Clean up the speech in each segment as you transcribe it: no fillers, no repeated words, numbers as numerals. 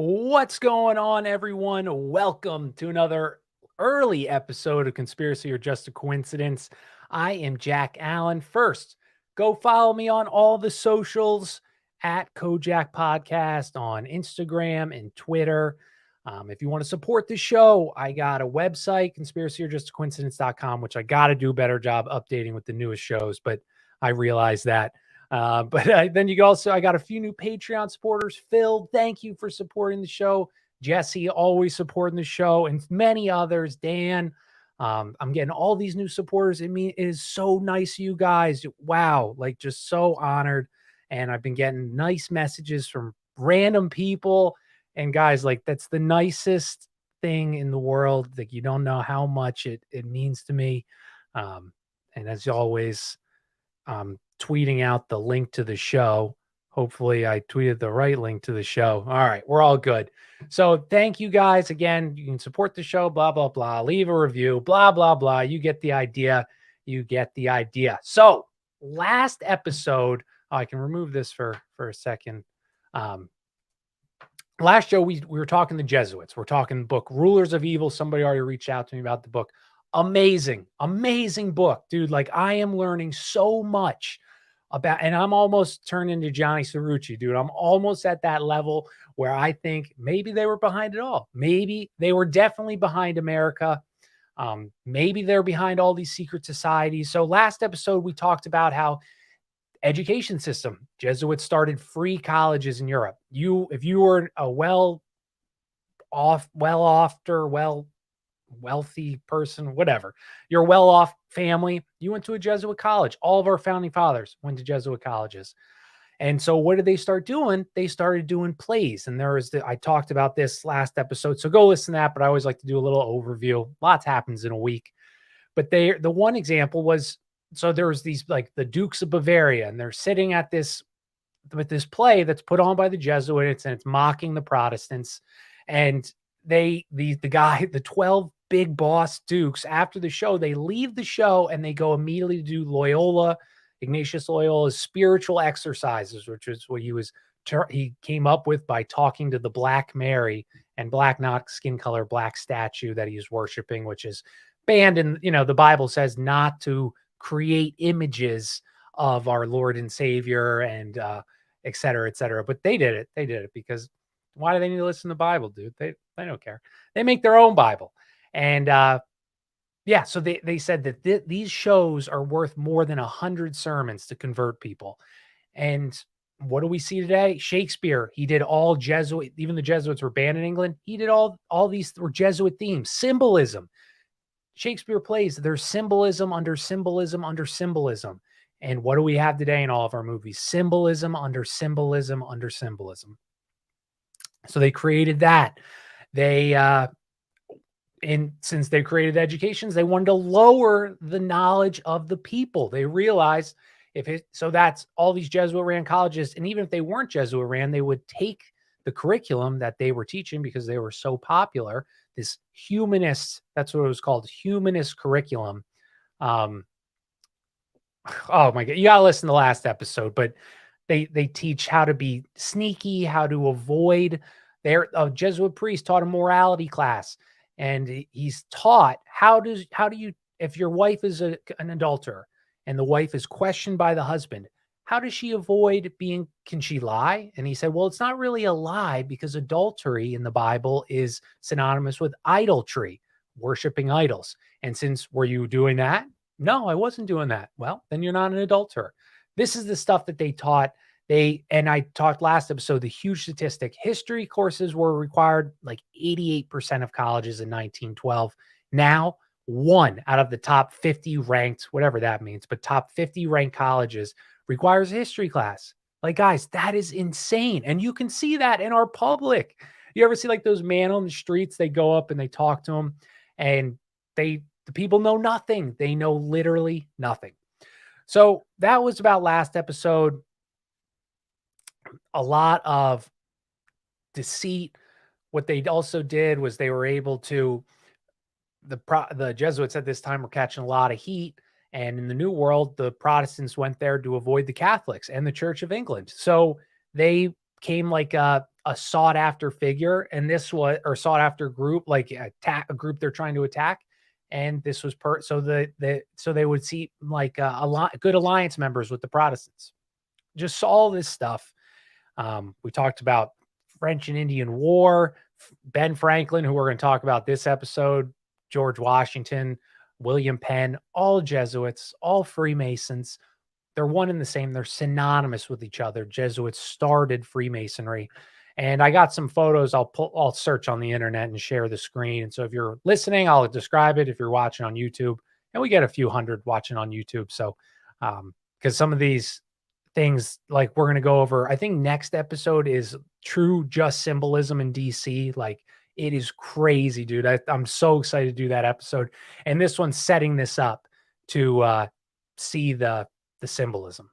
What's going on, everyone? Welcome to another early episode of Conspiracy or Just a Coincidence. I am Jack Allen. First, go follow me on all the socials at Kojak Podcast on Instagram and Twitter. If you want to support the show, I got a website, conspiracyorjustacoincidence.com, which I got to do a better job updating with the newest shows, but I realize that. Then I got a few new Patreon supporters. Phil, thank you for supporting the show. Jesse, always supporting the show, and many others. Dan, I'm getting all these new supporters. It is so nice of you guys. Wow, like just so honored. And I've been getting nice messages from random people. And guys, like that's the nicest thing in the world. Like you don't know how much it means to me. And as always, tweeting out the link to the show. Hopefully I tweeted the right link to the show. All right, we're all good. So thank you guys again. You can support the show, blah, blah, blah. Leave a review, blah, blah, blah. You get the idea. You get the idea. So last episode, I can remove this for a second. Last show, we were talking the Jesuits. We're talking book Rulers of Evil. Somebody already reached out to me about the book. Amazing book, dude. Like I am learning so much about, and I'm almost turned into Johnny Cerrucci, dude. I'm almost at that level where I think maybe they were behind it all. Maybe they were definitely behind America. Maybe they're behind all these secret societies. So last episode, we talked about how education system, Jesuits started free colleges in Europe. If you were a wealthy person, whatever, you're a well-off family, you went to a Jesuit college. All of our founding fathers went to Jesuit colleges. And so what did they start doing? They started doing plays. And I talked about this last episode. So go listen to that. But I always like to do a little overview. Lots happens in a week. But the one example was, so there was these like the Dukes of Bavaria, and they're sitting at this play that's put on by the Jesuits, and it's mocking the Protestants. And the 12 big boss dukes, after the show, they leave the show and they go immediately to do Ignatius Loyola's spiritual exercises, which is what he came up with by talking to the Black Mary, and black, not skin color, black statue that he's worshiping, which is banned. And, the Bible says not to create images of our Lord and Savior and, et cetera, et cetera. But they did it. They did it because why do they need to listen to the Bible, dude? They don't care. They make their own Bible. And, so they said that these shows are worth more than 100 sermons to convert people. And what do we see today? Shakespeare, he did all Jesuit, even the Jesuits were banned in England. He did all these were Jesuit themes, symbolism. Shakespeare plays, there's symbolism under symbolism under symbolism. And what do we have today in all of our movies? Symbolism under symbolism under symbolism. So they created that. Since they created educations, they wanted to lower the knowledge of the people. They realized that's all these Jesuit ran colleges. And even if they weren't Jesuit ran, they would take the curriculum that they were teaching because they were so popular, this humanist, that's what it was called, humanist curriculum. Oh my God, you gotta listen to the last episode, but they teach how to be sneaky, how to avoid. A Jesuit priest taught a morality class, and he's taught how do you, if your wife is an adulterer and the wife is questioned by the husband, how does she avoid can she lie? And he said, well, it's not really a lie because adultery in the Bible is synonymous with idolatry, worshiping idols. And were you doing that? No, I wasn't doing that. Well, then you're not an adulterer. This is the stuff that they taught. And I talked last episode, the huge statistic, history courses were required like 88% of colleges in 1912. Now, 1 out of the top 50 ranked, whatever that means, but top 50 ranked colleges requires a history class. Like, guys, that is insane. And you can see that in our public. You ever see like those men on the streets, they go up and they talk to them, and the people know nothing. They know literally nothing. So that was about last episode. A lot of deceit. What they also did was they were able to, the Jesuits at this time were catching a lot of heat. And in the New World, the Protestants went there to avoid the Catholics and the Church of England. So they came like a sought after figure, and this was or sought after group, like a group they're trying to attack. And this was so so they would see like a lot good alliance members with the Protestants. Just all this stuff. We talked about French and Indian War, Ben Franklin, who we're going to talk about this episode, George Washington, William Penn, all Jesuits, all Freemasons. They're one and the same. They're synonymous with each other. Jesuits started Freemasonry. And I got some photos. I'll search on the internet and share the screen. And so if you're listening, I'll describe it. If you're watching on YouTube, and we get a few hundred watching on YouTube. So, because some of these things, like we're going to go over, I think next episode is true just symbolism in DC. Like it is crazy, dude. I'm so excited to do that episode. And this one's setting this up to see the symbolism.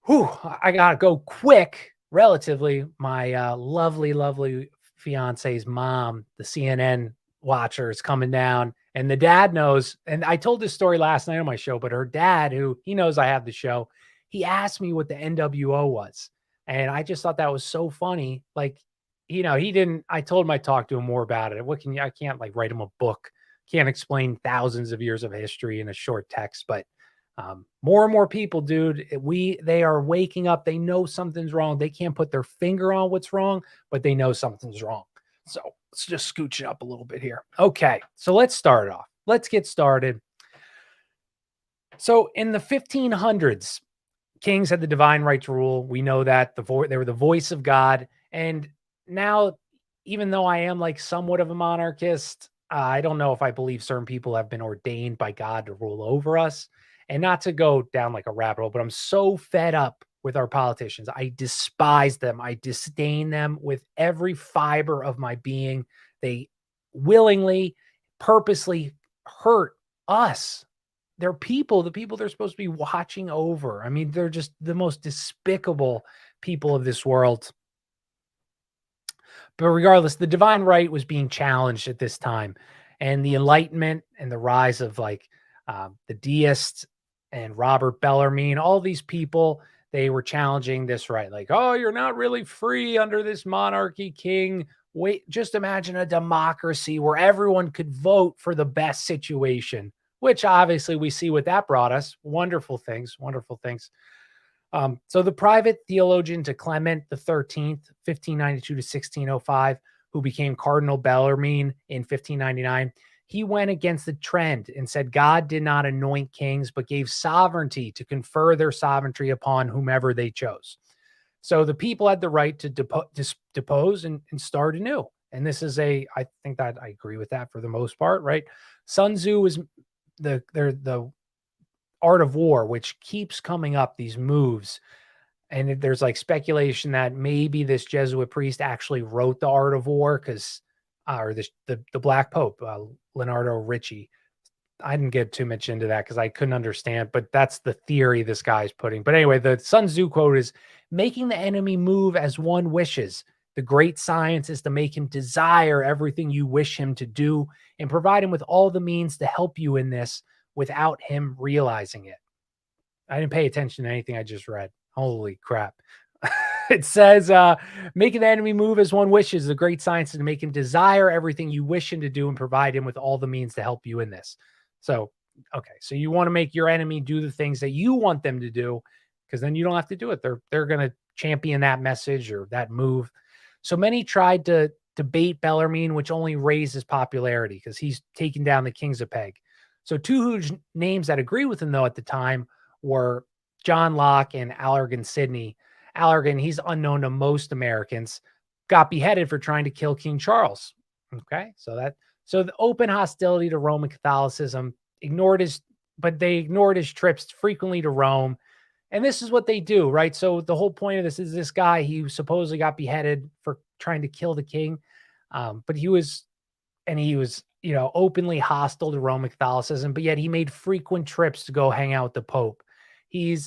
Whew, I gotta go quick, relatively. My lovely fiance's mom, the CNN watcher, is coming down, and the dad knows. And I told this story last night on my show, but her dad, who he knows I have the show, he asked me what the NWO was, and I just thought that was so funny. Like, he didn't. I told him I talked to him more about it. I can't like write him a book. Can't explain thousands of years of history in a short text, but more and more people, dude, they are waking up. They know something's wrong. They can't put their finger on what's wrong, but they know something's wrong. So let's just scooch it up a little bit here. Okay, so let's start off. Let's get started. So in the 1500s, kings had the divine right to rule. We know that they were the voice of God. And now, even though I am like somewhat of a monarchist, I don't know if I believe certain people have been ordained by God to rule over us. And not to go down like a rabbit hole, but I'm so fed up with our politicians. I despise them. I disdain them with every fiber of my being. They willingly, purposely hurt us. They're people, the people they're supposed to be watching over. I mean, they're just the most despicable people of this world. But regardless, the divine right was being challenged at this time. And the Enlightenment and the rise of like the deists and Robert Bellarmine, all these people, they were challenging this right. Like, oh, you're not really free under this monarchy king. Wait, just imagine a democracy where everyone could vote for the best situation, which obviously we see what that brought us. Wonderful things, wonderful things. So the private theologian to Clement the 13th, 1592 to 1605, who became Cardinal Bellarmine in 1599, he went against the trend and said God did not anoint kings, but gave sovereignty to confer their sovereignty upon whomever they chose. So the people had the right to depose and start anew. And this is I think that I agree with that for the most part, right? Sun Tzu is the art of war, which keeps coming up, these moves. And there's like speculation that maybe this Jesuit priest actually wrote the art of war because, or the Black Pope, Leonardo Ricci. I didn't get too much into that because I couldn't understand, but that's the theory this guy's putting. But anyway, the Sun Tzu quote is, making the enemy move as one wishes. The great science is to make him desire everything you wish him to do and provide him with all the means to help you in this without him realizing it. I didn't pay attention to anything I just read. Holy crap. It says, making the enemy move as one wishes. The great science is to make him desire everything you wish him to do and provide him with all the means to help you in this. So, okay. So you want to make your enemy do the things that you want them to do, because then you don't have to do it. They're going to champion that message or that move. So many tried to debate Bellarmine, which only raised his popularity because he's taking down the kings of Peg. So two huge names that agree with him, though, at the time were John Locke and Allergan Sidney. Allergan, he's unknown to most Americans, got beheaded for trying to kill King Charles. Okay, so the open hostility to Roman Catholicism, they ignored his trips frequently to Rome. And this is what they do, right? So the whole point of this is this guy, he supposedly got beheaded for trying to kill the king. But he was, openly hostile to Roman Catholicism, but yet he made frequent trips to go hang out with the Pope. He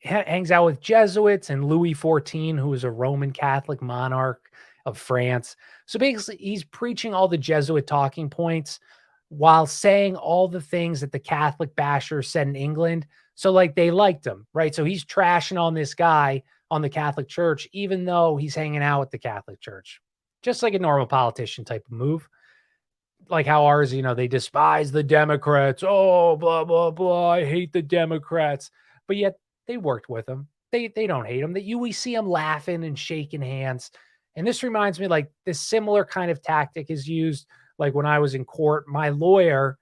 hangs out with Jesuits and Louis XIV, who is a Roman Catholic monarch of France. So basically, he's preaching all the Jesuit talking points while saying all the things that the Catholic bashers said in England. So like they liked him, right? So he's trashing on this guy on the Catholic Church, even though he's hanging out with the Catholic Church. Just like a normal politician type of move. Like how ours, they despise the Democrats. Oh, blah, blah, blah. I hate the Democrats. But yet they worked with them. They don't hate them. We see them laughing and shaking hands. And this reminds me, like, this similar kind of tactic is used, like when I was in court. My lawyer,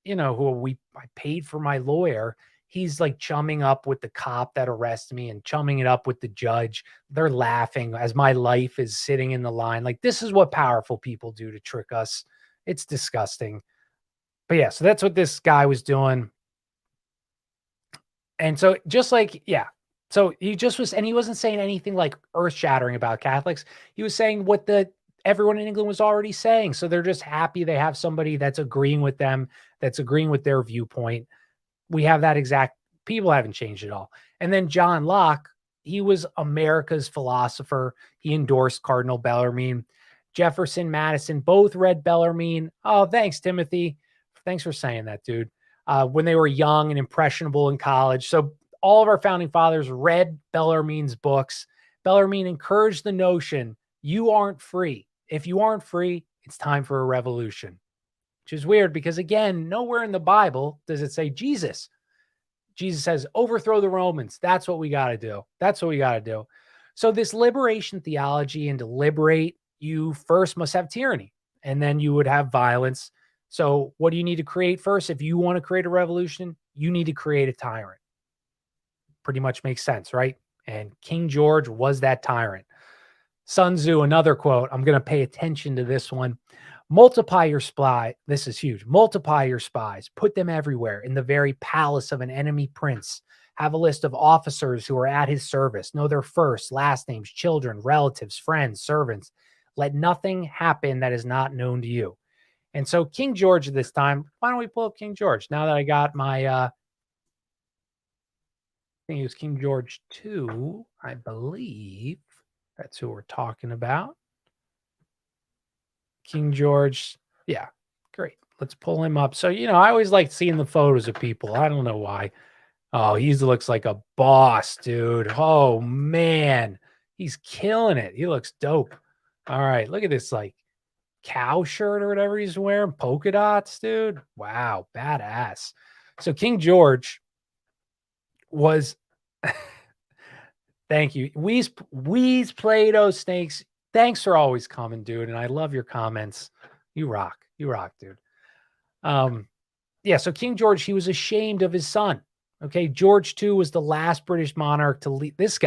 I paid for my lawyer. He's like chumming up with the cop that arrested me and chumming it up with the judge. They're laughing as my life is sitting in the line. Like, this is what powerful people do to trick us. It's disgusting. But yeah, so that's what this guy was doing. And so just like, yeah. So he just was, and he wasn't saying anything like earth shattering about Catholics. He was saying what everyone in England was already saying. So they're just happy they have somebody that's agreeing with them, that's agreeing with their viewpoint. We have that exact, people haven't changed at all. And then John Locke, he was America's philosopher. He endorsed Cardinal Bellarmine. Jefferson, Madison, both read Bellarmine. Oh, thanks, Timothy. Thanks for saying that, dude. When they were young and impressionable in college. So all of our founding fathers read Bellarmine's books. Bellarmine encouraged the notion, you aren't free. If you aren't free, it's time for a revolution. Which is weird because, again, nowhere in the Bible does it say Jesus. Jesus says, overthrow the Romans. That's what we got to do. That's what we got to do. So this liberation theology, and to liberate, you first must have tyranny, and then you would have violence. So what do you need to create first? If you want to create a revolution, you need to create a tyrant. Pretty much makes sense, right? And King George was that tyrant. Sun Tzu, another quote. I'm going to pay attention to this one. Multiply your spy. This is huge. Multiply your spies. Put them everywhere in the very palace of an enemy prince. Have a list of officers who are at his service. Know their first, last names, children, relatives, friends, servants. Let nothing happen that is not known to you. And so King George at this time, why don't we pull up King George? Now that I got my, I think it was King George II, I believe. That's who we're talking about. King George. Yeah, great. Let's pull him up. So, I always like seeing the photos of people. I don't know why. Oh, he looks like a boss, dude. Oh, man. He's killing it. He looks dope. All right. Look at this, like, cow shirt or whatever he's wearing. Polka dots, dude. Wow. Badass. So King George was... Thank you. Weeze Play-Doh Snakes. Thanks for always coming, dude. And I love your comments. You rock. You rock, dude. Yeah, so King George, he was ashamed of his son. Okay, George II was the last British monarch to lead. This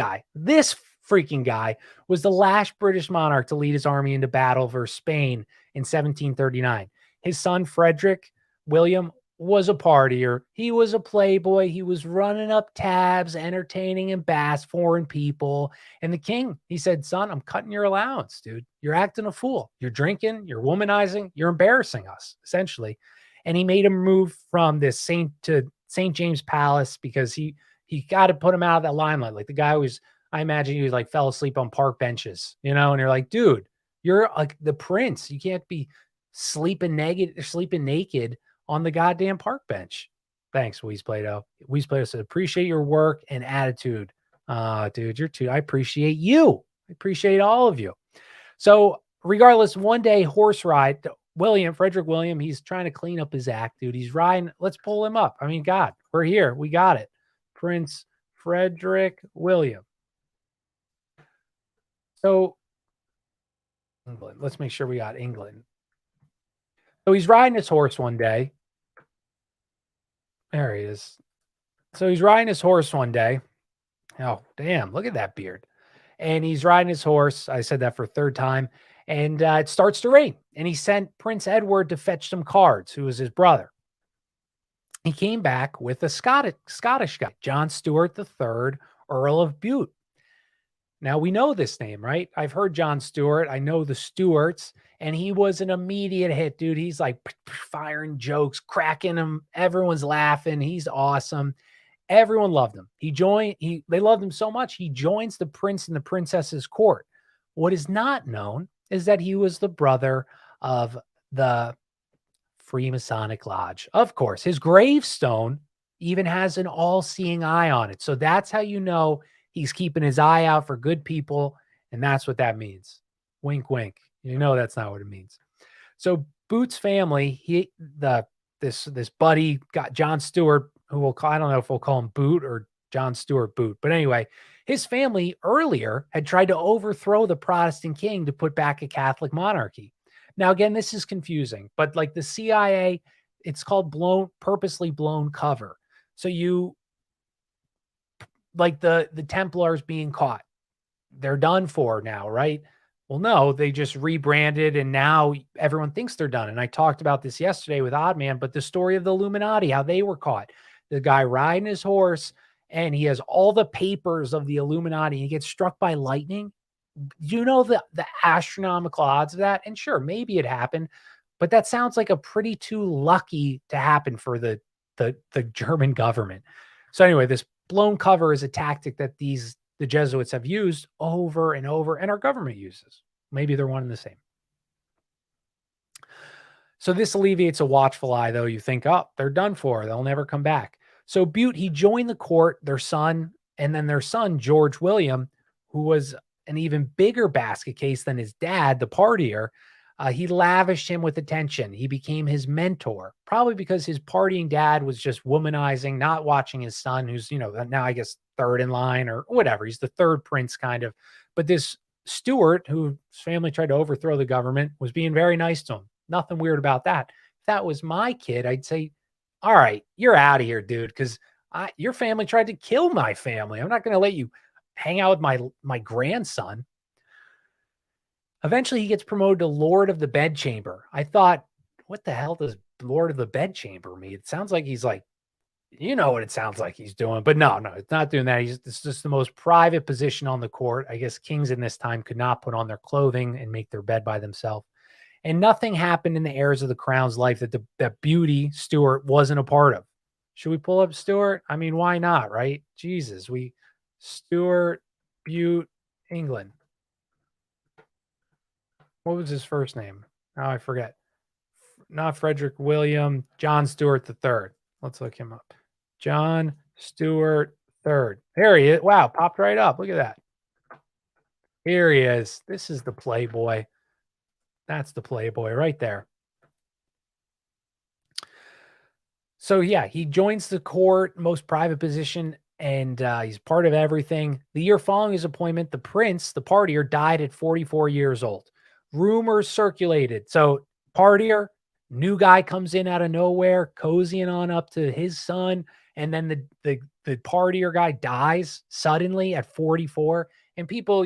freaking guy was the last British monarch to lead his army into battle versus Spain in 1739. His son, Frederick William, was a partier. He was a playboy. He was running up tabs, entertaining and bass foreign people. And the king, he said, son, I'm cutting your allowance, dude. You're acting a fool. You're drinking, you're womanizing, you're embarrassing us, essentially. And he made him move from this St. James Palace because he got to put him out of that limelight. Like, the guy I imagine he was like fell asleep on park benches, and you're like, dude, you're like the prince. You can't be sleeping naked on the goddamn park bench. Thanks, Weeze Play-Doh. Weeze Play-Doh said, appreciate your work and attitude. Dude, I appreciate you. I appreciate all of you. So regardless, one day horse ride, Frederick William, he's trying to clean up his act, dude. He's riding. Let's pull him up. I mean, God, we're here. We got it. Prince Frederick William. So England. Let's make sure we got England. So he's riding his horse one day. There he is. So he's riding his horse one day. Oh, damn. Look at that beard. And he's riding his horse. I said that for a third time. And it starts to rain. And he sent Prince Edward to fetch some cards, who was his brother. He came back with a Scottish guy, John Stuart III, Earl of Bute. Now, we know this name, right? I've heard John Stuart. I know the Stuarts. And he was an immediate hit, dude. He's like firing jokes, cracking them. Everyone's laughing. He's awesome. Everyone loved him. They loved him so much, he joins the prince and the princess's court. What is not known is that he was the brother of the Freemasonic Lodge. Of course, his gravestone even has an all-seeing eye on it. So that's how you know He's keeping his eye out for good people, and that's what that means. Wink, wink. You know that's not what it means. So Boot's family, this buddy got John Stewart, who will call, I don't know if we'll call him Boot or John Stewart Boot, but anyway, his family earlier had tried to overthrow the Protestant king to put back a Catholic monarchy. Now, again, this is confusing, but like the CIA, it's called purposely blown cover. So you, like the Templars being caught, they're done for now, right? Well, no, they just rebranded and now everyone thinks they're done. And I talked about this yesterday with Oddman, but the story of the Illuminati, how they were caught. The guy riding his horse and he has all the papers of the Illuminati. He gets struck by lightning. You know the astronomical odds of that? And sure, maybe it happened, but that sounds like a pretty too lucky to happen for the German government. So anyway, this blown cover is a tactic that the Jesuits have used over and over, and our government uses. Maybe they're one and the same. So this alleviates a watchful eye, though. You think, oh, they're done for. They'll never come back. So Bute, he joined the court, their son, and then their son, George William, who was an even bigger basket case than his dad, the partier. He lavished him with attention. He became his mentor, probably because his partying dad was just womanizing, not watching his son, who's, now I guess third in line or whatever. He's the third prince kind of. But this Stuart, whose family tried to overthrow the government, was being very nice to him. Nothing weird about that. If that was my kid, I'd say, all right, you're out of here, dude, because your family tried to kill my family. I'm not going to let you hang out with my grandson. Eventually, he gets promoted to Lord of the Bedchamber. I thought, what the hell does Lord of the Bedchamber mean? It sounds like he's like, what it sounds like he's doing. But no, it's not doing that. It's just the most private position on the court. I guess kings in this time could not put on their clothing and make their bed by themselves. And nothing happened in the heirs of the crown's life that Beauty Stuart wasn't a part of. Should we pull up Stuart? I mean, why not, right? Jesus, Stuart, Bute, England. What was his first name? Oh, I forget. Not Frederick William, John Stuart III. Let's look him up. John Stuart III. There he is. Wow, popped right up. Look at that. Here he is. This is the Playboy. That's the Playboy right there. So yeah, he joins the court, most private position, and he's part of everything. The year following his appointment, the prince, the partier, died at 44 years old. Rumors circulated. So partier, new guy comes in out of nowhere, cozying on up to his son, and then the partier guy dies suddenly at 44. And people,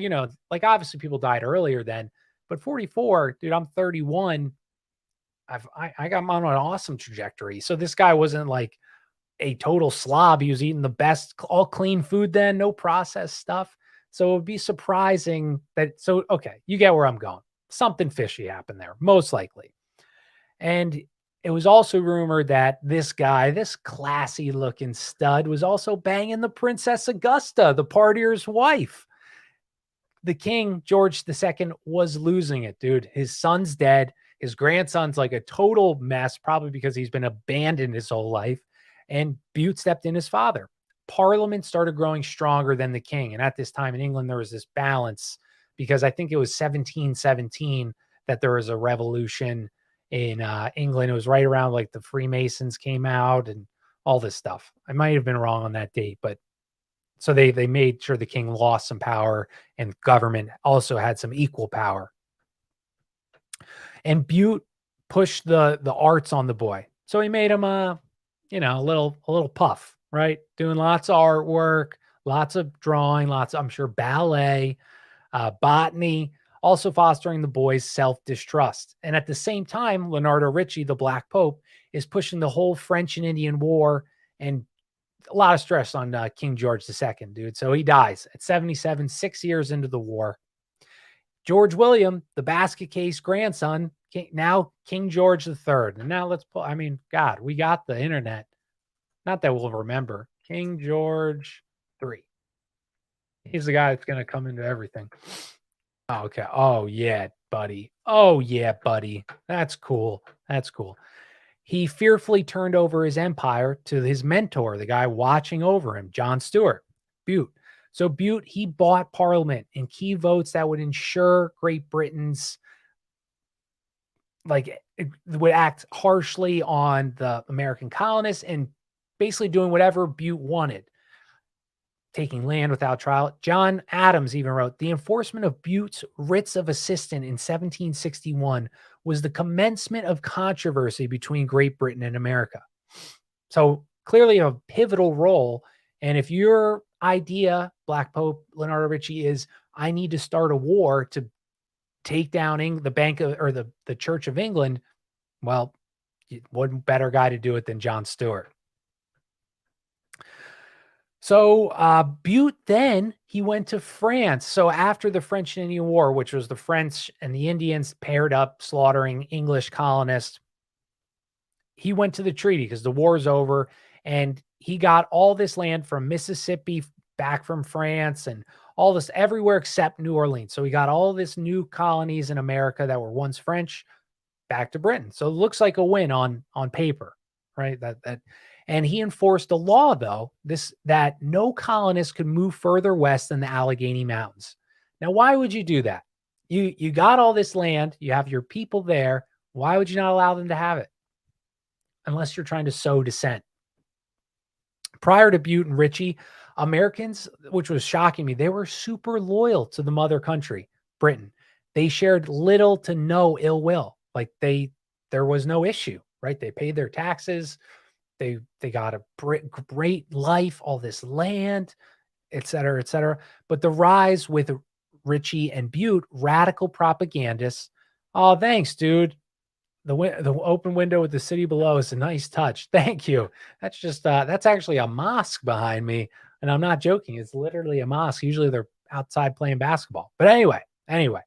like obviously people died earlier then, but 44, dude, I'm 31. I got him on an awesome trajectory. So this guy wasn't like a total slob. He was eating the best, all clean food then, no processed stuff. So it would be surprising that. So, okay, you get where I'm going. Something fishy happened there, most likely. And it was also rumored that this guy, this classy looking stud, was also banging the Princess Augusta, the partier's wife. The king, George II, was losing it, dude. His son's dead. His grandson's like a total mess, probably because he's been abandoned his whole life. And Bute stepped in as father. Parliament started growing stronger than the king. And at this time in England, there was this balance because I think it was 1717 that there was a revolution in England. It was right around like the Freemasons came out and all this stuff. I might have been wrong on that date, but so they made sure the king lost some power and government also had some equal power. And Bute pushed the arts on the boy. So he made him a little puff, right? Doing lots of artwork, lots of drawing, I'm sure, ballet, botany, also fostering the boy's self-distrust. And at the same time, Leonardo Ricci, the Black Pope, is pushing the whole French and Indian War and a lot of stress on King George II, dude. So he dies at 77, 6 years into the war. George William, the basket case grandson, now King George III. And now God, we got the internet. Not that we'll remember. King George III. He's the guy that's going to come into everything. Oh, okay. Oh, yeah, buddy. That's cool. He fearfully turned over his empire to his mentor, the guy watching over him, John Stewart, Bute. So Bute, he bought Parliament in key votes that would ensure Great Britain's it would act harshly on the American colonists and basically doing whatever Bute wanted, taking land without trial. John Adams even wrote, the enforcement of Bute's writs of assistance in 1761 was the commencement of controversy between Great Britain and America. So clearly a pivotal role. And if your idea, Black Pope Leonardo Ricci, is I need to start a war to take down the Bank of, or the Church of England, well, what better guy to do it than John Stuart? So Bute, then he went to France. So after the French and Indian War, which was the French and the Indians paired up slaughtering English colonists, he went to the treaty because the war is over, and he got all this land from Mississippi back from France and all this everywhere except New Orleans. So he got all this new colonies in America that were once French back to Britain. So it looks like a win on paper, right? And he enforced a law, though, that no colonists could move further west than the Allegheny Mountains. Now, why would you do that? You got all this land, you have your people there. Why would you not allow them to have it? Unless you're trying to sow dissent. Prior to Bute and Ricci, Americans, which was shocking me, they were super loyal to the mother country, Britain. They shared little to no ill will. Like there was no issue, right? They paid their taxes. They got a great life, all this land, et cetera, et cetera. But the rise with Ricci and Bute, radical propagandists. Oh, thanks, dude. The open window with the city below is a nice touch. Thank you. That's just that's actually a mosque behind me, and I'm not joking. It's literally a mosque. Usually they're outside playing basketball. But anyway.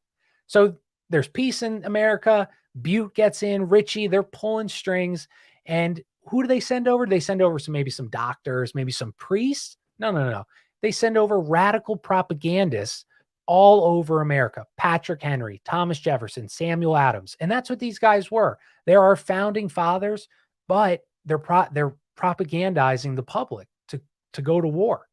So there's peace in America. Bute gets in. Ricci, they're pulling strings. And who do they send over? They send over maybe some doctors, maybe some priests. No. They send over radical propagandists all over America. Patrick Henry, Thomas Jefferson, Samuel Adams. And that's what these guys were. They're our founding fathers, but they're propagandizing the public to go to war.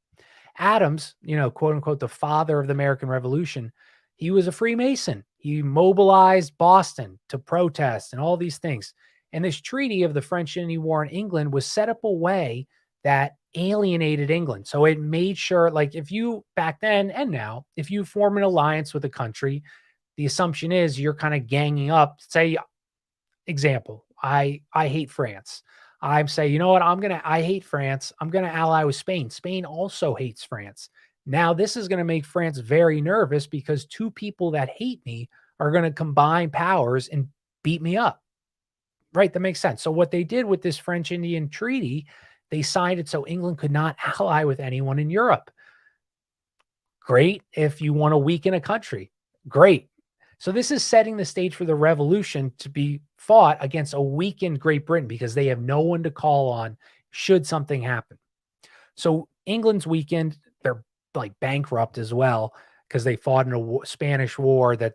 Adams, quote unquote, the father of the American Revolution, he was a Freemason. He mobilized Boston to protest and all these things. And this treaty of the French and Indian War in England was set up a way that alienated England. So it made sure, like, if you back then and now, if you form an alliance with a country, the assumption is you're kind of ganging up. Say, example, I hate France. I say, you know what? I hate France. I'm going to ally with Spain. Spain also hates France. Now, this is going to make France very nervous because two people that hate me are going to combine powers and beat me up. Right? That makes sense. So what they did with this French-Indian treaty, they signed it so England could not ally with anyone in Europe. Great if you want to weaken a country. Great. So this is setting the stage for the revolution to be fought against a weakened Great Britain because they have no one to call on should something happen. So England's weakened. They're like bankrupt as well because they fought in a Spanish war that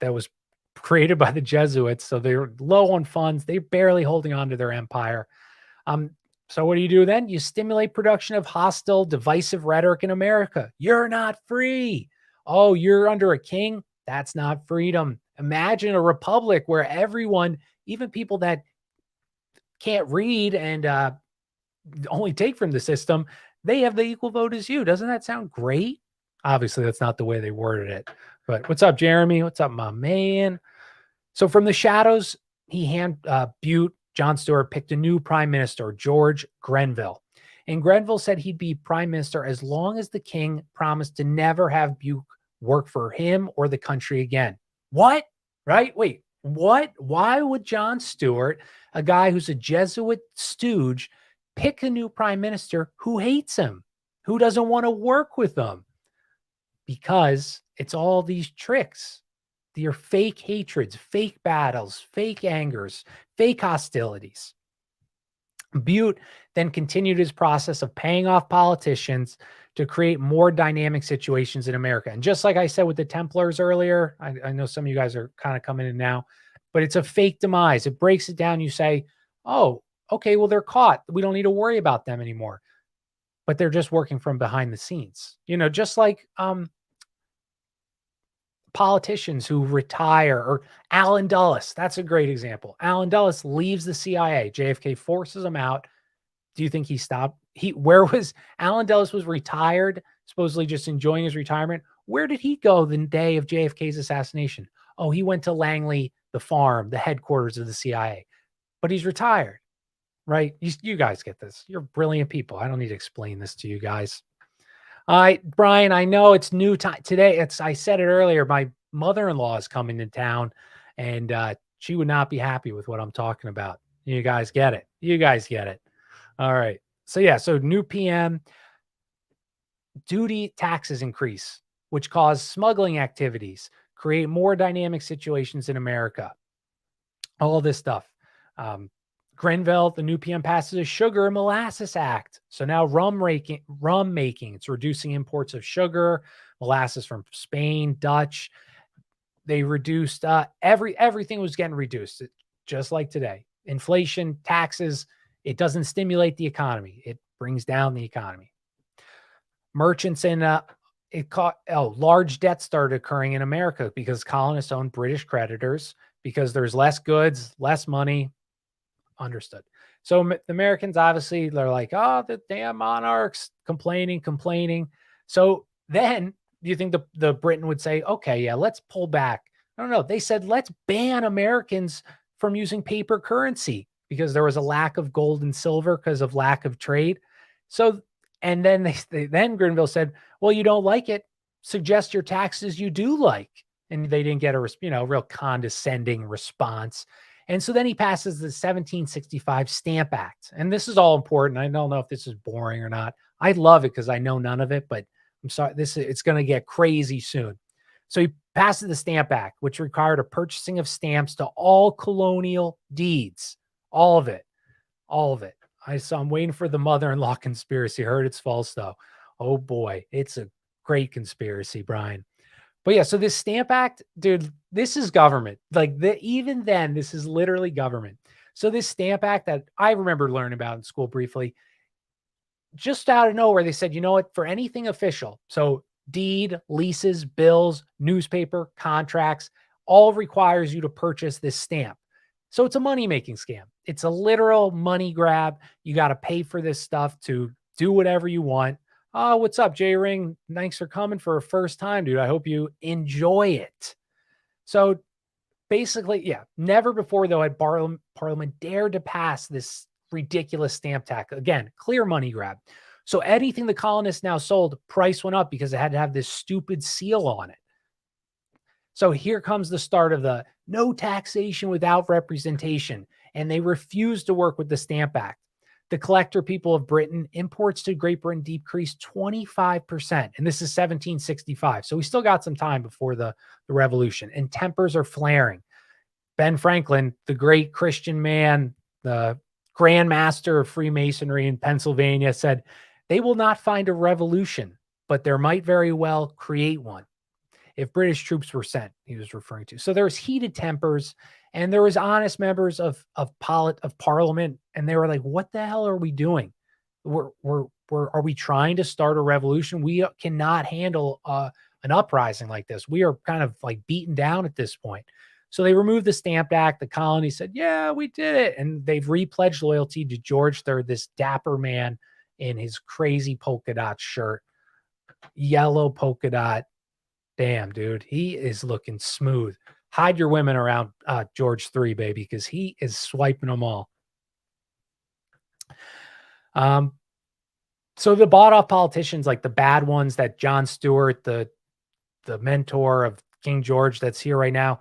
was created by the Jesuits. So they're low on funds. They're barely holding on to their empire. So what do you do then? You stimulate production of hostile, divisive rhetoric in America. You're not free. Oh, you're under a king? That's not freedom. Imagine a republic where everyone, even people that can't read and only take from the system, they have the equal vote as you. Doesn't that sound great? Obviously, that's not the way they worded it. But what's up, Jeremy? What's up, my man? So from the shadows, Bute, John Stuart, picked a new prime minister, George Grenville. And Grenville said he'd be prime minister as long as the king promised to never have Bute work for him or the country again. What? Right? Wait, what? Why would John Stuart, a guy who's a Jesuit stooge, pick a new prime minister who hates him, who doesn't want to work with him? Because it's all these tricks. Your fake hatreds, fake battles, fake angers, fake hostilities. Bute then continued his process of paying off politicians to create more dynamic situations in America. And just like I said with the Templars earlier, I know some of you guys are kind of coming in now, but it's a fake demise. It breaks it down. You say, oh, okay, well, they're caught. We don't need to worry about them anymore. but they're just working from behind the scenes. Just like politicians who retire, or Allen Dulles. That's a great example. Allen Dulles leaves the CIA. JFK forces him out. Do you think he stopped? Where was Allen Dulles? Was retired, supposedly just enjoying his retirement. Where did he go the day of JFK's assassination? Oh, he went to Langley, the farm, the headquarters of the CIA. But he's retired, right? You guys get this. You're brilliant people. I don't need to explain this to you guys. All right, Brian, I know it's new time today. I said it earlier. My mother-in-law is coming to town, and she would not be happy with what I'm talking about. You guys get it. You guys get it. All right. So yeah, so new PM, duty taxes increase, which cause smuggling activities, create more dynamic situations in America. All this stuff. Grenville, the new PM, passes a Sugar and Molasses Act. So now rum making, it's reducing imports of sugar, molasses from Spain, Dutch. They reduced everything was getting reduced, just like today. Inflation, taxes, it doesn't stimulate the economy. It brings down the economy. Merchants large debts started occurring in America because colonists owned British creditors, because there's less goods, less money. Understood. So the Americans, obviously, they're like, oh, the damn monarchs complaining. So then do you think the Britain would say, okay, yeah, let's pull back? No. They said, let's ban Americans from using paper currency because there was a lack of gold and silver because of lack of trade. So, and then then Grenville said, well, you don't like it. Suggest your taxes you do like. And they didn't get a real condescending response. And so then he passes the 1765 Stamp Act. And this is all important. I don't know if this is boring or not. I love it because I know none of it, but I'm sorry, it's going to get crazy soon. So he passes the Stamp Act, which required a purchasing of stamps to all colonial deeds. All of it. I'm waiting for the mother-in-law conspiracy. I heard it's false, though. Oh, boy. It's a great conspiracy, Brian. But yeah, so this Stamp Act, dude, this is government. Even then, this is literally government. So this Stamp Act that I remember learning about in school briefly, just out of nowhere, they said, you know what, for anything official, so deed, leases, bills, newspaper, contracts, all requires you to purchase this stamp. So it's a money-making scam. It's a literal money grab. You got to pay for this stuff to do whatever you want. Oh, what's up, J Ring? Thanks for coming for a first time, dude. I hope you enjoy it. So basically, yeah, never before, though, had Parliament dared to pass this ridiculous stamp tax. Again, clear money grab. So anything the colonists now sold, price went up because it had to have this stupid seal on it. So here comes the start of the no taxation without representation. And they refused to work with the Stamp Act. The collector people of Britain, imports to Great Britain decreased 25%. And this is 1765. So we still got some time before the revolution. And tempers are flaring. Ben Franklin, the great Christian man, the Grand Master of Freemasonry in Pennsylvania, said, they will not find a revolution, but there might very well create one. If British troops were sent, he was referring to. So there was heated tempers, and there was honest members of Parliament, and they were like, "What the hell are we doing? Are we trying to start a revolution? We cannot handle an uprising like this. We are kind of like beaten down at this point." So they removed the Stamp Act. The colony said, "Yeah, we did it," and they've repledged loyalty to George III, this dapper man in his crazy polka dot shirt, yellow polka dot. Damn, dude, he is looking smooth. Hide your women around George III, baby, because he is swiping them all. So the bought-off politicians, like the bad ones, that John Stewart, the mentor of King George that's here right now,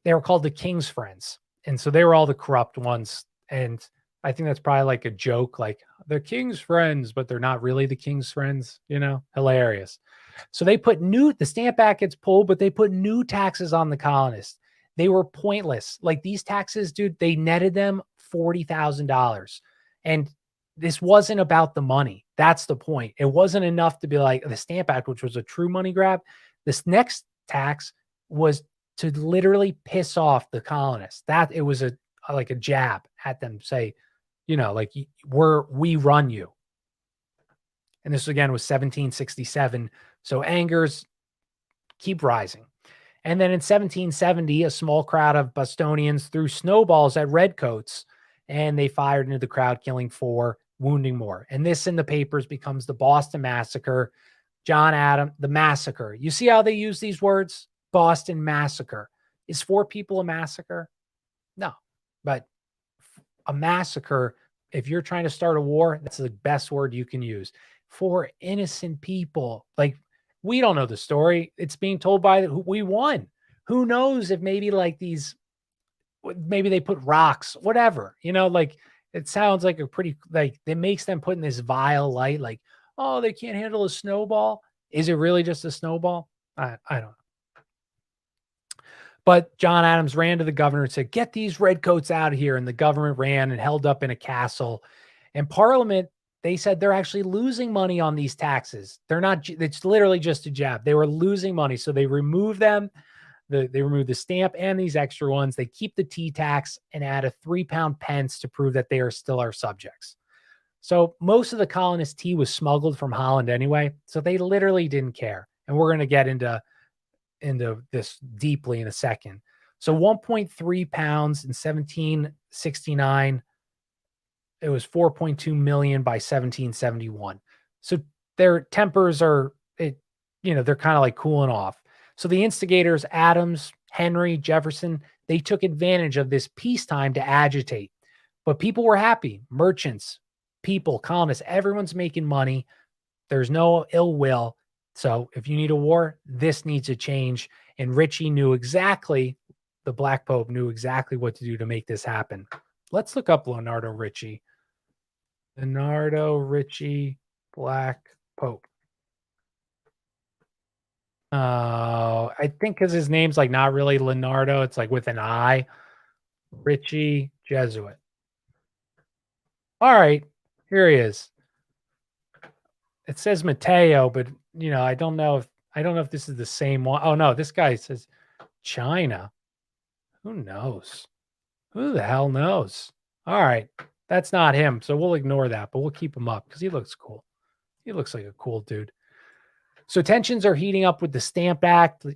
they were called the King's Friends. And so they were all the corrupt ones. And I think that's probably like a joke, like the King's Friends, but they're not really the King's Friends, hilarious. So they put the Stamp Act gets pulled, but they put new taxes on the colonists. They were pointless. Like these taxes, dude, they netted them $40,000. And this wasn't about the money. That's the point. It wasn't enough to be like the Stamp Act, which was a true money grab. This next tax was to literally piss off the colonists. That it was like a jab at them, say, like we run you. And this again was 1767. So angers keep rising. And then in 1770, a small crowd of Bostonians threw snowballs at redcoats, and they fired into the crowd, killing 4, wounding more. And this in the papers becomes the Boston Massacre. John Adams, the massacre. You see how they use these words? Boston Massacre. Is 4 people a massacre? No. But a massacre, if you're trying to start a war, that's the best word you can use. 4 innocent people. Like, we don't know the story. It's being told by we won. Who knows if maybe like maybe they put rocks, whatever, like it sounds like a pretty, like it makes them put in this vile light, like, oh, they can't handle a snowball. Is it really just a snowball? I don't know. But John Adams ran to the governor and said, get these redcoats out of here. And the government ran and held up in a castle. And Parliament, they said they're actually losing money on these taxes. They're not, it's literally just a jab. They were losing money. So they removed them. They removed the stamp and these extra ones. They keep the tea tax and add a 3-pound pence to prove that they are still our subjects. So most of the colonist tea was smuggled from Holland anyway. So they literally didn't care. And we're going to get into this deeply in a second. So 1.3 pounds in 1769. It was 4.2 million by 1771. So their tempers are, they're kind of like cooling off. So the instigators, Adams, Henry, Jefferson, they took advantage of this peacetime to agitate. But people were happy. Merchants, people, colonists, everyone's making money. There's no ill will. So if you need a war, this needs a change. And Ritchie knew exactly, the Black Pope knew exactly what to do to make this happen. Let's look up Leonardo Ritchie. Leonardo Ritchie, Black Pope. I think because his name's like not really Leonardo, it's like with an I. Ritchie, Jesuit. All right, here he is. It says Mateo, but I don't know if this is the same one. Oh no, this guy says China. Who knows? Who the hell knows? All right, that's not him, so we'll ignore that, but we'll keep him up because he looks cool. He looks like a cool dude. So tensions are heating up with the Stamp Act.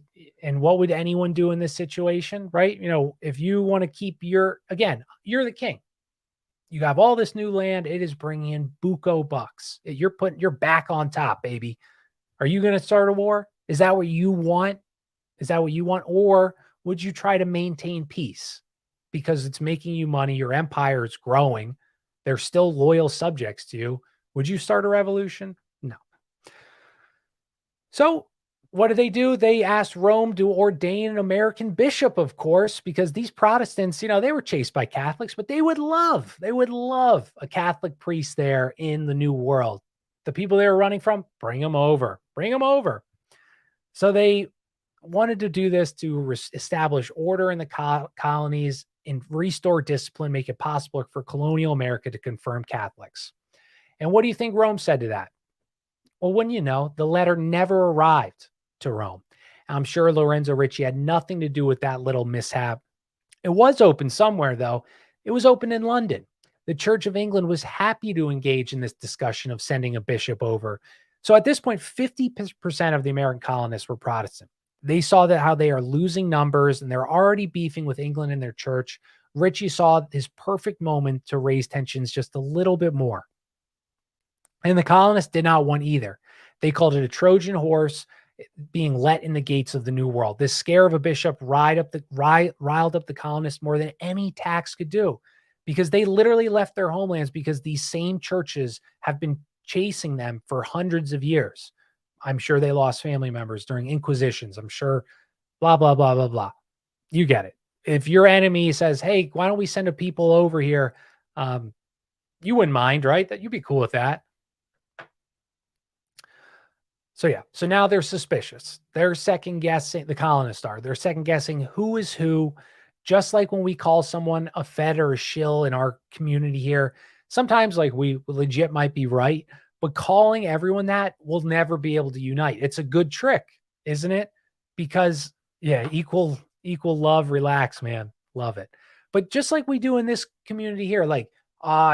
And what would anyone do in this situation, right? If you want to keep you're the king. You have all this new land. It is bringing in buco bucks. You're putting your back on top, baby. Are you going to start a war? Is that what you want? Or would you try to maintain peace because it's making you money? Your empire is growing. They're still loyal subjects to you. Would you start a revolution? No. So what do? They asked Rome to ordain an American bishop, of course, because these Protestants, they were chased by Catholics, but they would love a Catholic priest there in the New World. The people they were running from, bring them over. So they wanted to do this to establish order in the colonies and restore discipline, make it possible for colonial America to confirm Catholics. And what do you think Rome said to that? Well, wouldn't you know, the letter never arrived to Rome. I'm sure Lorenzo Ritchie had nothing to do with that little mishap. It was open somewhere, though. It was open in London. The Church of England was happy to engage in this discussion of sending a bishop over. So at this point, 50% of the American colonists were Protestant. They saw that how they are losing numbers and they're already beefing with England and their church. Ritchie saw his perfect moment to raise tensions just a little bit more. And the colonists did not want either. They called it a Trojan horse being let in the gates of the New World. This scare of a bishop riled up the colonists more than any tax could do, because they literally left their homelands because these same churches have been chasing them for hundreds of years. I'm sure they lost family members during inquisitions. I'm sure blah, blah, blah, blah, blah. You get it. If your enemy says, hey, why don't we send a people over here? You wouldn't mind, right? That you'd be cool with that. So yeah, so now they're suspicious. They're second guessing, the colonists are. They're second guessing who is who, just like when we call someone a fed or a shill in our community here. Sometimes like we legit might be right, but calling everyone that will never be able to unite. It's a good trick, isn't it? Because yeah, equal love, relax, man. Love it. But just like we do in this community here, like,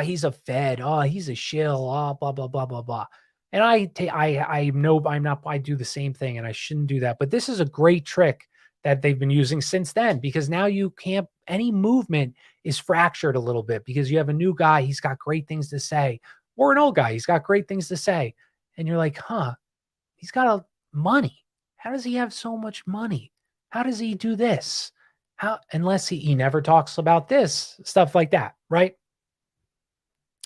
he's a fed, he's a shill, blah, blah, blah, blah, blah. And I know I do the same thing and I shouldn't do that. But this is a great trick that they've been using since then, because now you can't, any movement is fractured a little bit because you have a new guy. He's got great things to say, or an old guy. He's got great things to say. And you're like, huh, he's got money. How does he have so much money? How does he do this? How, unless he never talks about this, stuff like that. Right.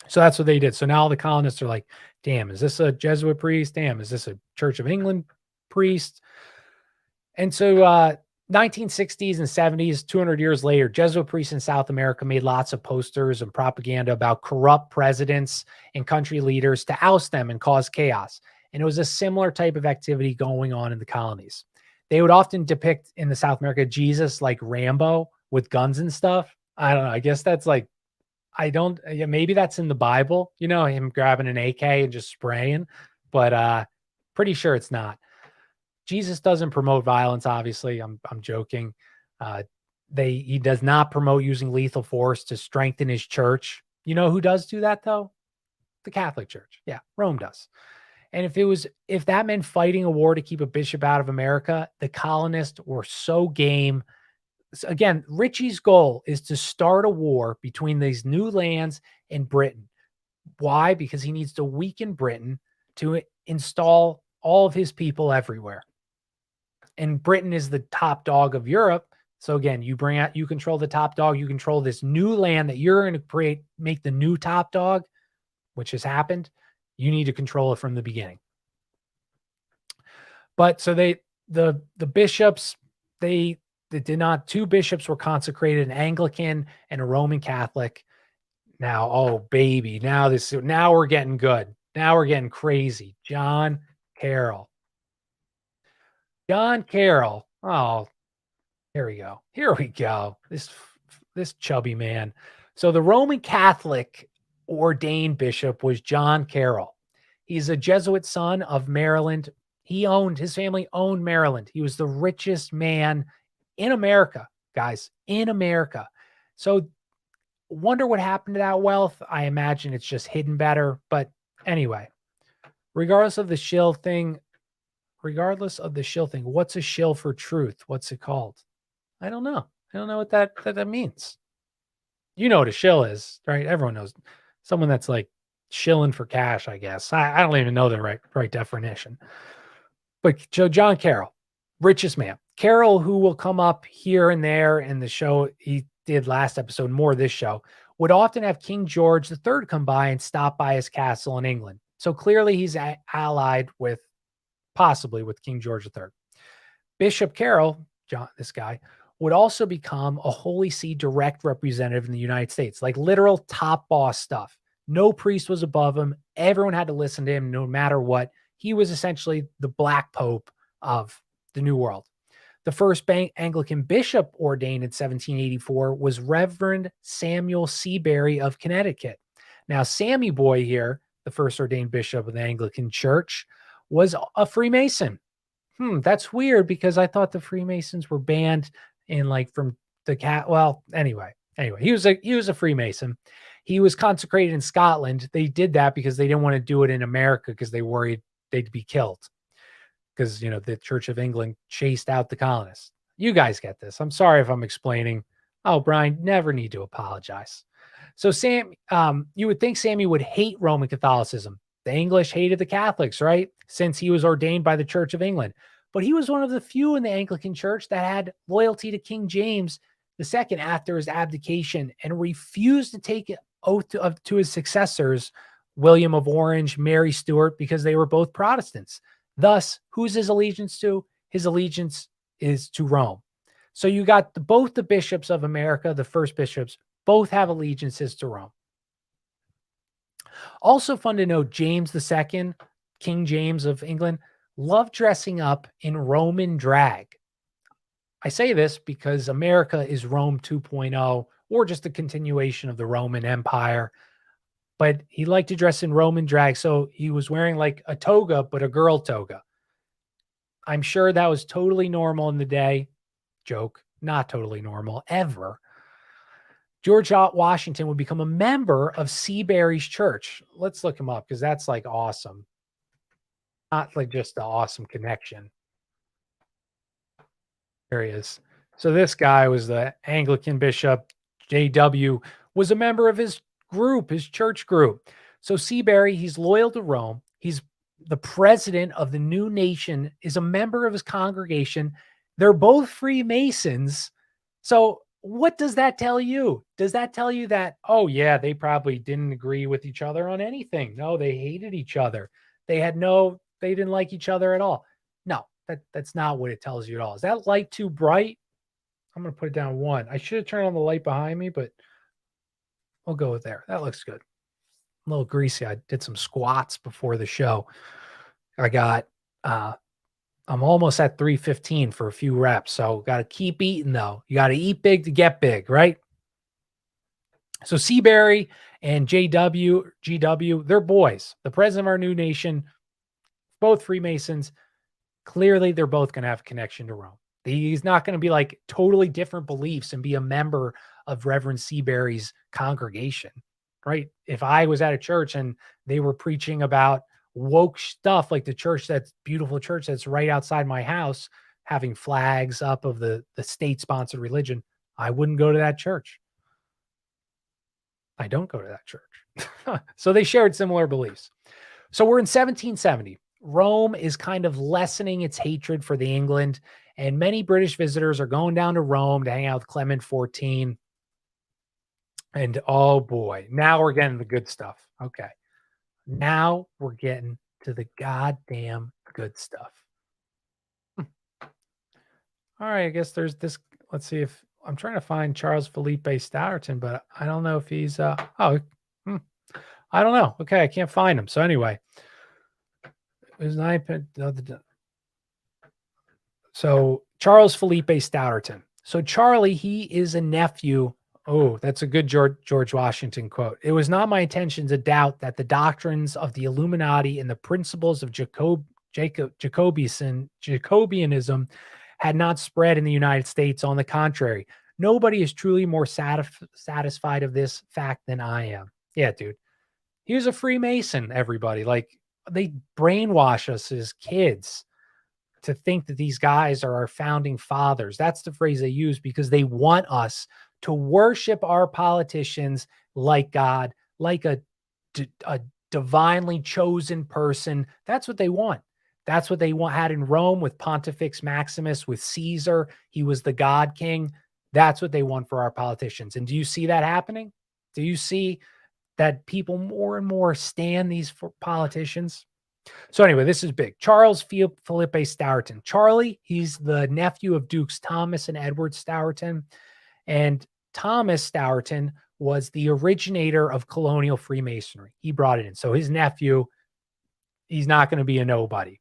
So that's what they did. So now the colonists are like, damn, is this a Jesuit priest? Damn, is this a Church of England priest? And so 1960s and 70s, 200 years later, Jesuit priests in South America made lots of posters and propaganda about corrupt presidents and country leaders to oust them and cause chaos. And it was a similar type of activity going on in the colonies. They would often depict in the South America Jesus like Rambo with guns and stuff. I don't know. I guess that's like, maybe that's in the Bible, him grabbing an AK and just spraying, but pretty sure it's not. Jesus doesn't promote violence, obviously. I'm joking. He does not promote using lethal force to strengthen his church. You know who does do that though? The Catholic Church. Yeah, Rome does. And if that meant fighting a war to keep a bishop out of America, the colonists were so game. Again, Ritchie's goal is to start a war between these new lands and Britain. Why? Because he needs to weaken Britain to install all of his people everywhere. And Britain is the top dog of Europe. So again, you control the top dog, you control this new land that you're going to make the new top dog, which has happened. You need to control it from the beginning. But so the bishops, they did not. Two bishops were consecrated, an Anglican and a Roman Catholic. Now, oh baby, now we're getting good. Now we're getting crazy. John Carroll. Oh, here we go. Here we go. This chubby man. So the Roman Catholic ordained bishop was John Carroll. He's a Jesuit son of Maryland. His family owned Maryland. He was the richest man in America, guys, in America. So wonder what happened to that wealth. I imagine it's just hidden better. But anyway, regardless of the shill thing, what's a shill for truth? What's it called? I don't know. I don't know what that means. You know what a shill is, right? Everyone knows. Someone that's like shilling for cash, I guess. I don't even know the right definition. But so John Carroll, richest man. Carroll, who will come up here and there in the show, he did last episode, more of this show, would often have King George III come by and stop by his castle in England. So clearly he's allied possibly with King George III. Bishop Carroll, this guy, would also become a Holy See direct representative in the United States, like literal top boss stuff. No priest was above him. Everyone had to listen to him no matter what. He was essentially the Black Pope of the New World. The first Anglican bishop ordained in 1784 was Reverend Samuel Seabury of Connecticut. Now, Sammy Boy here, the first ordained bishop of the Anglican Church, was a Freemason. That's weird because I thought the Freemasons were banned from the cat. Well, anyway, he was a Freemason. He was consecrated in Scotland. They did that because they didn't want to do it in America because they worried they'd be killed. Because, the Church of England chased out the colonists. You guys get this. I'm sorry if I'm explaining. Oh, Brian, never need to apologize. So you would think Sammy would hate Roman Catholicism. The English hated the Catholics, right? Since he was ordained by the Church of England. But he was one of the few in the Anglican Church that had loyalty to King James II after his abdication and refused to take oath to his successors, William of Orange, Mary Stuart, because they were both Protestants. Thus, who's his allegiance to? His allegiance is to Rome. So you got both the bishops of America, the first bishops, both have allegiances to Rome. Also fun to note, James II, King James of England, loved dressing up in Roman drag. I say this because America is Rome 2.0, or just a continuation of the Roman Empire. But he liked to dress in Roman drag. So he was wearing like a toga, but a girl toga. I'm sure that was totally normal in the day. Joke, not totally normal ever. George Washington would become a member of Seabury's church. Let's look him up because that's like awesome. Not like just the awesome connection. There he is. So this guy was the Anglican bishop. JW was a member of his group, his church group. So Seabury, he's loyal to Rome. He's the president of the new nation, is a member of his congregation. They're both Freemasons. So what does that tell you? Does that tell you that, oh yeah, they probably didn't agree with each other on anything? No, they hated each other. They didn't like each other at all. No, that's not what it tells you at all. Is that light too bright? I'm going to put it down 1. I should have turned on the light behind me, but we'll go with there. That looks good. A little greasy. I did some squats before the show. I'm almost at 315 for a few reps. So got to keep eating though. You got to eat big to get big, right? So Seabury and GW, they're boys. The president of our new nation, both Freemasons. Clearly, they're both going to have a connection to Rome. He's not going to be like totally different beliefs and be a member of Reverend Seabury's congregation, right? If I was at a church and they were preaching about woke stuff, like the church, that's beautiful church that's right outside my house, having flags up of the state-sponsored religion, I wouldn't go to that church. I don't go to that church. So they shared similar beliefs. So we're in 1770. Rome is kind of lessening its hatred for the England, and many British visitors are going down to Rome to hang out with Clement XIV. And oh boy, now we're getting the good stuff. Okay. Now we're getting to the goddamn good stuff. All right, I guess there's this. Let's see if I'm trying to find Charles Felipe Stuyvesant, but I don't know if he's I don't know. Okay, I can't find him. So anyway, his iPad. So Charles Felipe Stuyvesant. So Charlie, he is a nephew. Oh, that's a good George Washington quote. It was not my intention to doubt that the doctrines of the Illuminati and the principles of Jacobianism had not spread in the United States. On the contrary, nobody is truly more satisfied of this fact than I am. Yeah, dude. He was a Freemason, everybody. Like, they brainwash us as kids to think that these guys are our founding fathers. That's the phrase they use because they want us to worship our politicians like God, like a divinely chosen person. That's what they want. That's what they had in Rome with Pontifex Maximus, with Caesar. He was the God king. That's what they want for our politicians. And do you see that happening? Do you see that people more and more stand these for politicians? So anyway, this is big. Charles Felipe Stuyvesant. Charlie, he's the nephew of Dukes Thomas and Edward Stuyvesant. And Thomas Stuyvesant was the originator of colonial Freemasonry. He brought it in. So his nephew, he's not going to be a nobody.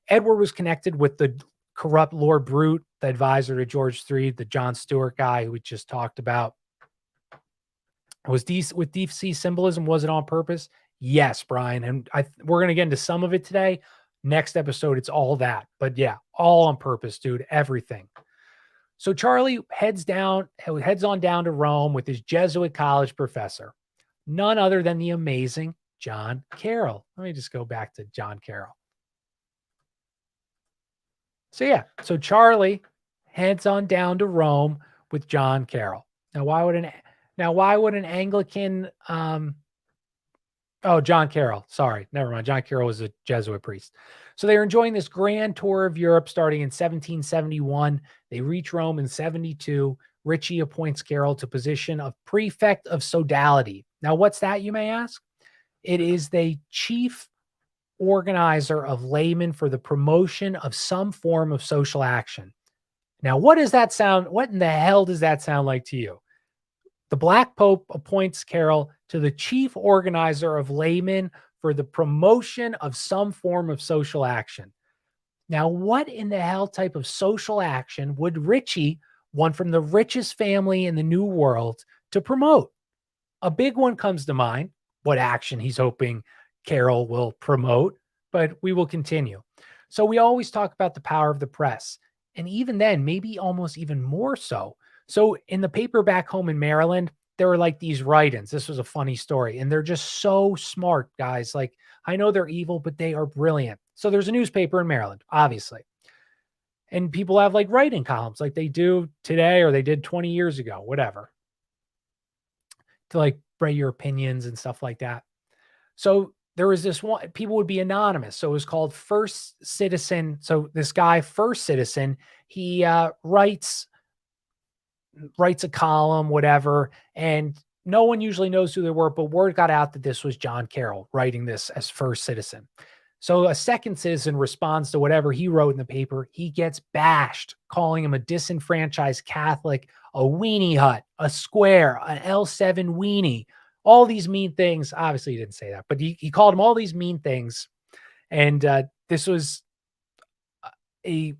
Edward was connected with the corrupt Lord Brute, the advisor to George III, the John Stuart guy who we just talked about. Was with deep sea symbolism, was it on purpose? Yes, Brian. And we're going to get into some of it today. Next episode, it's all that. But yeah, all on purpose, dude. Everything. So Charlie heads on down to Rome with his Jesuit college professor, none other than the amazing John Carroll. Let me just go back to John Carroll. So yeah, so Charlie heads on down to Rome with John Carroll. Now, why would an Anglican, John Carroll. Sorry, never mind. John Carroll was a Jesuit priest. So they were enjoying this grand tour of Europe starting in 1771. They reach Rome in 72. Ritchie appoints Carroll to position of prefect of sodality. Now, what's that, you may ask? It is the chief organizer of laymen for the promotion of some form of social action. Now, what does that sound? What in the hell does that sound like to you? The Black Pope appoints Carroll to the chief organizer of laymen for the promotion of some form of social action. Now, what in the hell type of social action would Ritchie, one from the richest family in the New World, to promote? A big one comes to mind, what action he's hoping Carroll will promote, but we will continue. So we always talk about the power of the press, and even then, maybe almost even more so. So in the paper back home in Maryland, there were like these write-ins. This was a funny story, and they're just so smart, guys. Like I know they're evil, but they are brilliant. So there's a newspaper in Maryland, obviously. And people have like writing columns like they do today or they did 20 years ago, whatever, to like write your opinions and stuff like that. So there was this one, people would be anonymous. So it was called First Citizen. So this guy, First Citizen, he writes a column, whatever, and no one usually knows who they were, but word got out that this was John Carroll writing this as First Citizen. So a second citizen responds to whatever he wrote in the paper. He gets bashed, calling him a disenfranchised Catholic, a weenie hut, a square, an L7 weenie, all these mean things. Obviously, he didn't say that, but he called him all these mean things. And this was the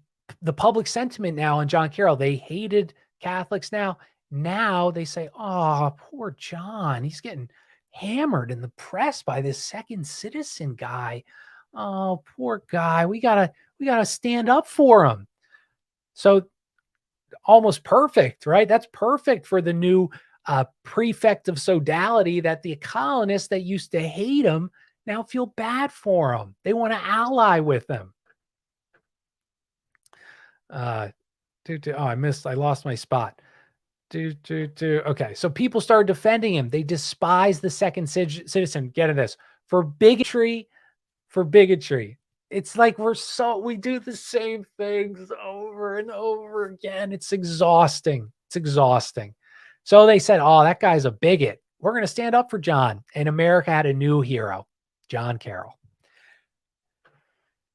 public sentiment now on John Carroll. They hated Catholics now. Now they say, oh, poor John. He's getting hammered in the press by this second citizen guy. Oh, poor guy. We gotta stand up for him. So almost perfect, right? That's perfect for the new prefect of sodality, that the colonists that used to hate him now feel bad for him. They want to ally with him. I lost my spot. Okay, so people started defending him. They despise the second citizen. Get at this, for bigotry. It's like we do the same things over and over again. It's exhausting. So they said, oh, that guy's a bigot. We're going to stand up for John. And America had a new hero, John Carroll.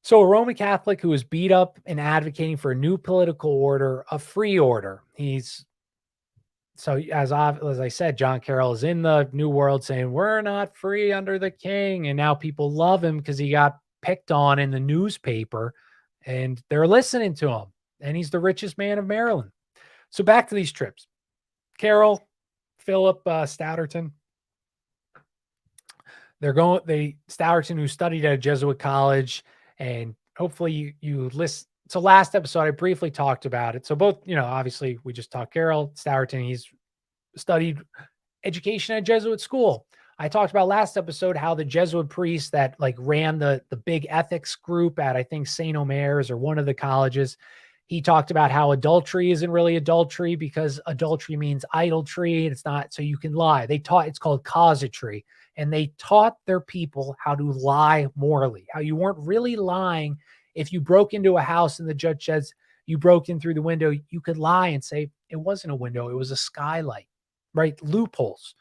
So a Roman Catholic who was beat up and advocating for a new political order, a free order. As I said, John Carroll is in the New World saying, we're not free under the king. And now people love him because he got picked on in the newspaper and they're listening to him. And he's the richest man of Maryland. So back to these trips. Carroll, Philip Stouterton. Stouterton, who studied at a Jesuit college, and hopefully you listen. So last episode, I briefly talked about it. So both, obviously we just talked Carroll, Stouterton, he's studied education at a Jesuit school. I talked about last episode how the Jesuit priest that like ran the big ethics group at, I think, St. Omer's or one of the colleges, he talked about how adultery isn't really adultery because adultery means idolatry. It's not, so you can lie. It's called casuistry. And they taught their people how to lie morally, how you weren't really lying. If you broke into a house and the judge says you broke in through the window, you could lie and say it wasn't a window, it was a skylight, right? Loopholes.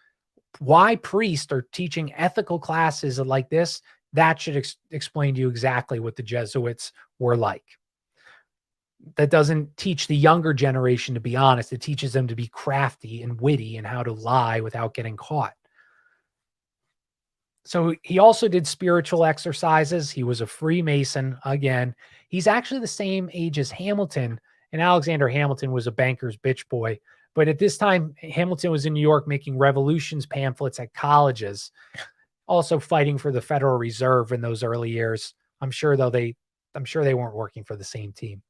Why priests are teaching ethical classes like this, that should explain to you exactly what the Jesuits were like. That doesn't teach the younger generation to be honest. It teaches them to be crafty and witty and how to lie without getting caught. So he also did spiritual exercises. He was a Freemason. Again, he's actually the same age as Hamilton, and Alexander Hamilton was a banker's bitch boy. But at this time, Hamilton was in New York making revolutions pamphlets at colleges, also fighting for the Federal Reserve in those early years. I'm sure they weren't working for the same team.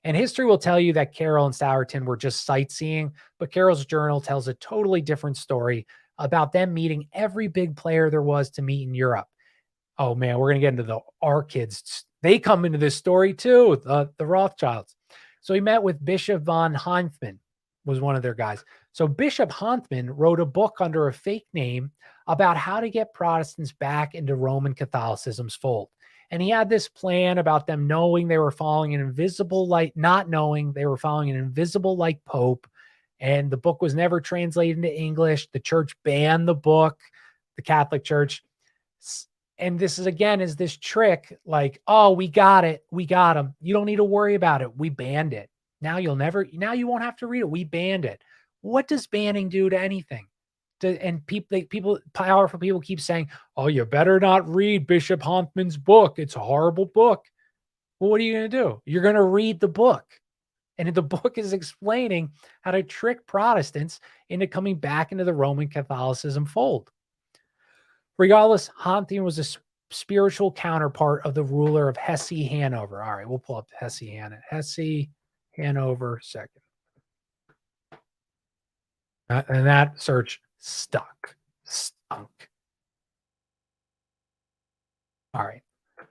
And history will tell you that Carroll and Stouterton were just sightseeing, but Carroll's journal tells a totally different story about them meeting every big player there was to meet in Europe. Oh man, we're going to get into the Arkids. They come into this story too, the Rothschilds. So he met with Bishop von Hanfmann, was one of their guys. So Bishop Hanfmann wrote a book under a fake name about how to get Protestants back into Roman Catholicism's fold. And he had this plan about them knowing they were following an invisible light, not knowing they were following an invisible light pope. And the book was never translated into English. The church banned the book, the Catholic Church. And this is this trick like, oh, we got it. We got them. You don't need to worry about it. We banned it. Now you won't have to read it. We banned it. What does banning do to anything? And powerful people keep saying, oh, you better not read Bishop Hanfmann's book. It's a horrible book. Well, what are you going to do? You're going to read the book. And the book is explaining how to trick Protestants into coming back into the Roman Catholicism fold. Regardless, Hanfmann was a spiritual counterpart of the ruler of Hesse Hanover. All right, we'll pull up Hesse Hanover second. And that search stunk. All right.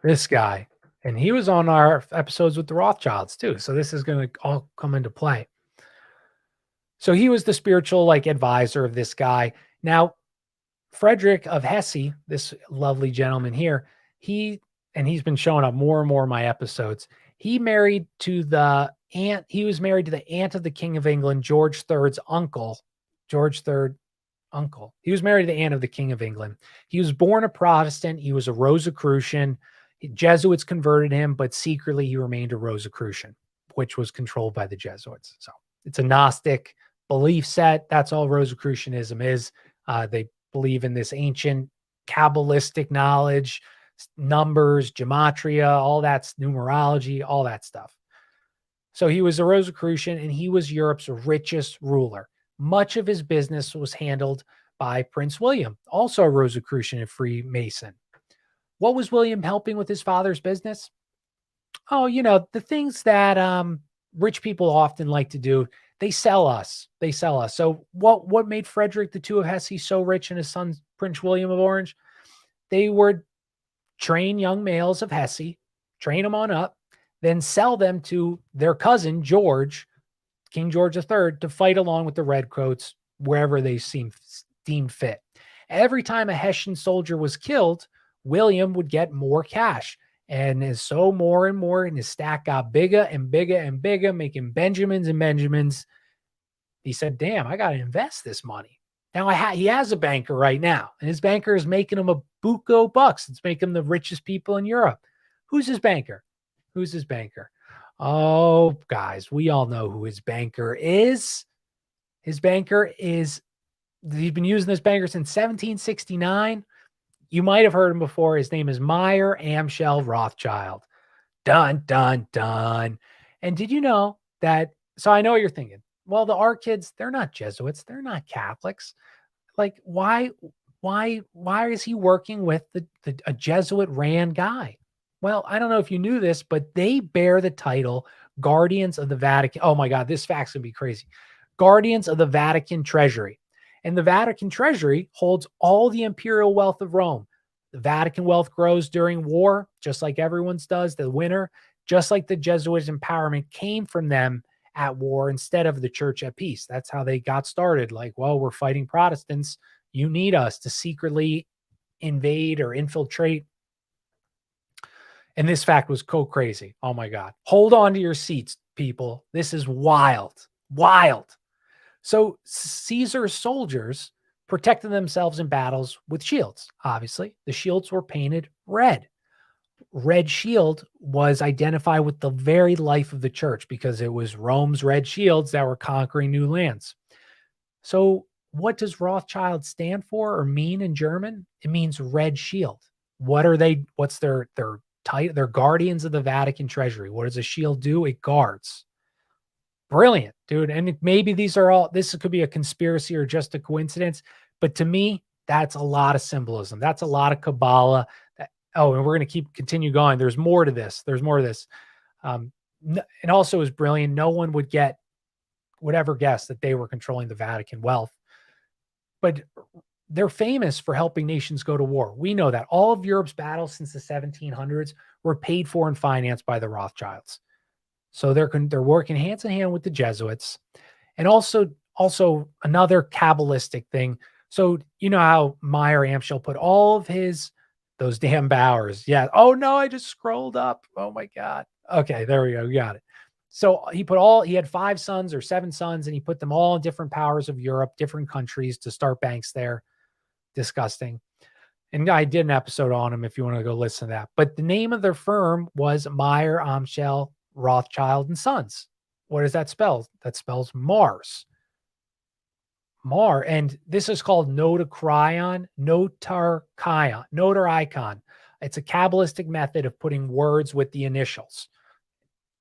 This guy, and he was on our episodes with the Rothschilds too. So this is going to all come into play. So he was the spiritual like advisor of this guy. Now, Frederick of Hesse, this lovely gentleman here, he's been showing up more and more in my episodes. He was married to the aunt of the King of England, George III's uncle. George III uncle. He was married to the aunt of the King of England. He was born a Protestant. He was a Rosicrucian. Jesuits converted him, but secretly he remained a Rosicrucian, which was controlled by the Jesuits. So it's a Gnostic belief set. That's all Rosicrucianism is. They believe in this ancient Kabbalistic knowledge, numbers, gematria, all that's numerology, all that stuff. So he was a Rosicrucian and he was Europe's richest ruler. Much of his business was handled by Prince William, also a Rosicrucian and Freemason. What was William helping with his father's business? Oh, the things that rich people often like to do. They sell us. So what made Frederick II of Hesse so rich and his son Prince William of Orange? They would train young males of Hesse, train them on up, then sell them to their cousin George, King George III, to fight along with the Redcoats wherever they deemed fit. Every time a Hessian soldier was killed, William would get more cash. And so more and more, and his stack got bigger and bigger and bigger, making Benjamins and Benjamins. He said, damn, I got to invest this money. Now he has a banker right now, and his banker is making him a buco bucks. It's making him the richest people in Europe. Who's his banker? Oh, guys, we all know who his banker is. He's been using this banker since 1769. You might have heard him before. His name is Meyer Amschel Rothschild. Dun, dun, dun. And did you know that? So I know what you're thinking. Well, the art kids, they're not Jesuits. They're not Catholics. Like, why is he working with a Jesuit ran guy? Well, I don't know if you knew this, but they bear the title Guardians of the Vatican. Oh my God, this fact's gonna be crazy. Guardians of the Vatican Treasury. And the Vatican Treasury holds all the imperial wealth of Rome. The Vatican wealth grows during war, just like everyone's does, the winter, just like the Jesuits' empowerment came from them at war instead of the church at peace. That's how they got started. Like, well, we're fighting Protestants. You need us to secretly invade or infiltrate. And this fact was crazy. Oh my God. Hold on to your seats, people. This is wild. Wild. So Caesar's soldiers protected themselves in battles with shields. Obviously, the shields were painted red. Red shield was identified with the very life of the church because it was Rome's red shields that were conquering new lands. So what does Rothschild stand for or mean in German? It means red shield. What are they? What's their title? They're guardians of the Vatican Treasury. What does a shield do? It guards. Brilliant, dude. And maybe this could be a conspiracy or just a coincidence. But to me, that's a lot of symbolism. That's a lot of Kabbalah. And we're going to continue going. There's more to this. And also is brilliant. No one would ever guess that they were controlling the Vatican wealth. But they're famous for helping nations go to war. We know that all of Europe's battles since the 1700s were paid for and financed by the Rothschilds. So they're working hands in hand with the Jesuits. And also another Kabbalistic thing. So you know how Meyer Amschel put all of those damn Bowers. Yeah. Oh no, I just scrolled up. Oh my God. Okay, there we go. We got it. So he had 5 sons or 7 sons, and he put them all in different powers of Europe, different countries to start banks there. Disgusting. And I did an episode on him if you want to go listen to that. But the name of their firm was Meyer Amschel Rothschild and Sons. What does that spell? That spells Mars. And this is called notocheion. It's a Kabbalistic method of putting words with the initials.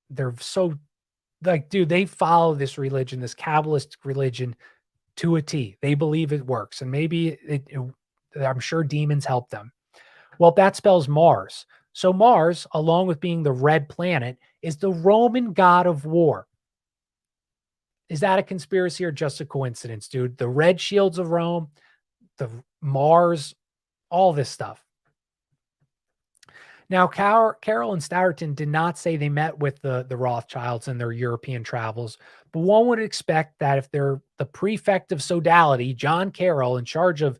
They're so dude, they follow this religion, this Kabbalistic religion to a T. They believe it works. And maybe I'm sure demons help them. Well, that spells Mars. So Mars, along with being the red planet, is the Roman god of war. Is that a conspiracy or just a coincidence, dude? The red shields of Rome, the Mars, all this stuff. Now, Carroll and Stourton did not say they met with the Rothschilds in their European travels, but one would expect that if they're the prefect of sodality, John Carroll, in charge of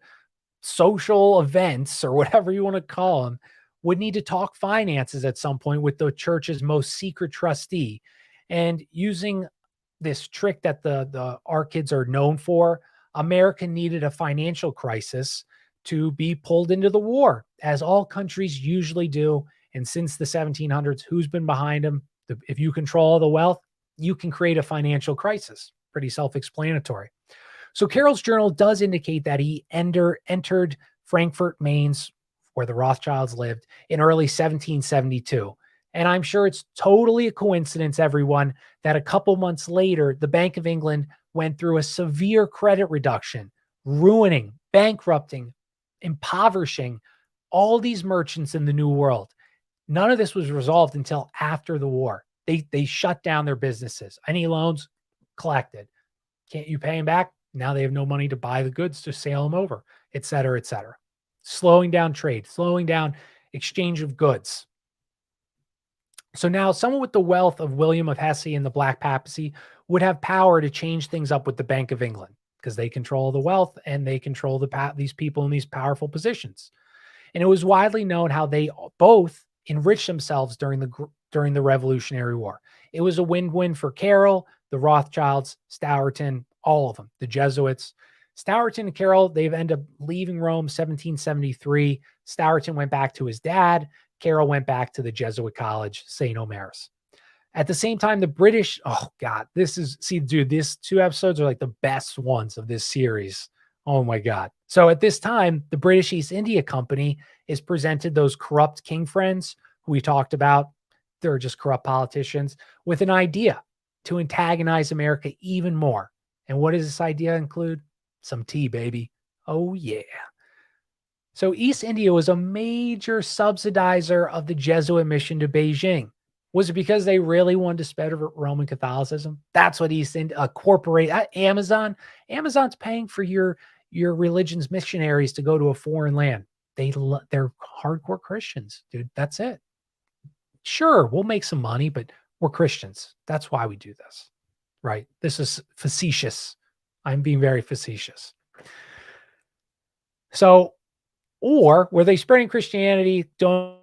social events or whatever you want to call them, would need to talk finances at some point with the church's most secret trustee. And using this trick that the our kids are known for, America needed a financial crisis to be pulled into the war, as all countries usually do. And since the 1700s, who's been behind them? If you control the wealth, you can create a financial crisis. Pretty self-explanatory. So Carroll's journal does indicate that he entered Frankfurt, Mainz, where the Rothschilds lived, in early 1772. And I'm sure it's totally a coincidence, everyone, that a couple months later, the Bank of England went through a severe credit reduction, ruining, bankrupting, impoverishing all these merchants in the New World. None of this was resolved until after the war. They shut down their businesses. Any loans collected. Can't you pay them back? Now they have no money to buy the goods to sail them over, et cetera, et cetera. Slowing down trade, slowing down exchange of goods. So now someone with the wealth of William of Hesse and the Black Papacy would have power to change things up with the Bank of England because they control the wealth and they control these people in these powerful positions. And it was widely known how they both enriched themselves during the Revolutionary War. It was a win-win for Carroll, the Rothschilds, Stourton, all of them, the Jesuits. Stourton and Carroll, they've ended up leaving Rome 1773. Stourton went back to his dad. Carroll went back to the Jesuit college, St. Omer's. At the same time, the British, oh God, these 2 episodes are like the best ones of this series. Oh my God. So at this time, the British East India Company is presented those corrupt king friends who we talked about. They're just corrupt politicians with an idea to antagonize America even more. And what does this idea include? Some tea, baby. Oh yeah. So East India was a major subsidizer of the Jesuit mission to Beijing. Was it because they really wanted to spread Roman Catholicism? That's what East India, Amazon's paying for your religion's missionaries to go to a foreign land. They're hardcore Christians, dude. That's it. Sure, we'll make some money, but we're Christians. That's why we do this, right? This is facetious. I'm being very facetious. So, or were they spreading Christianity to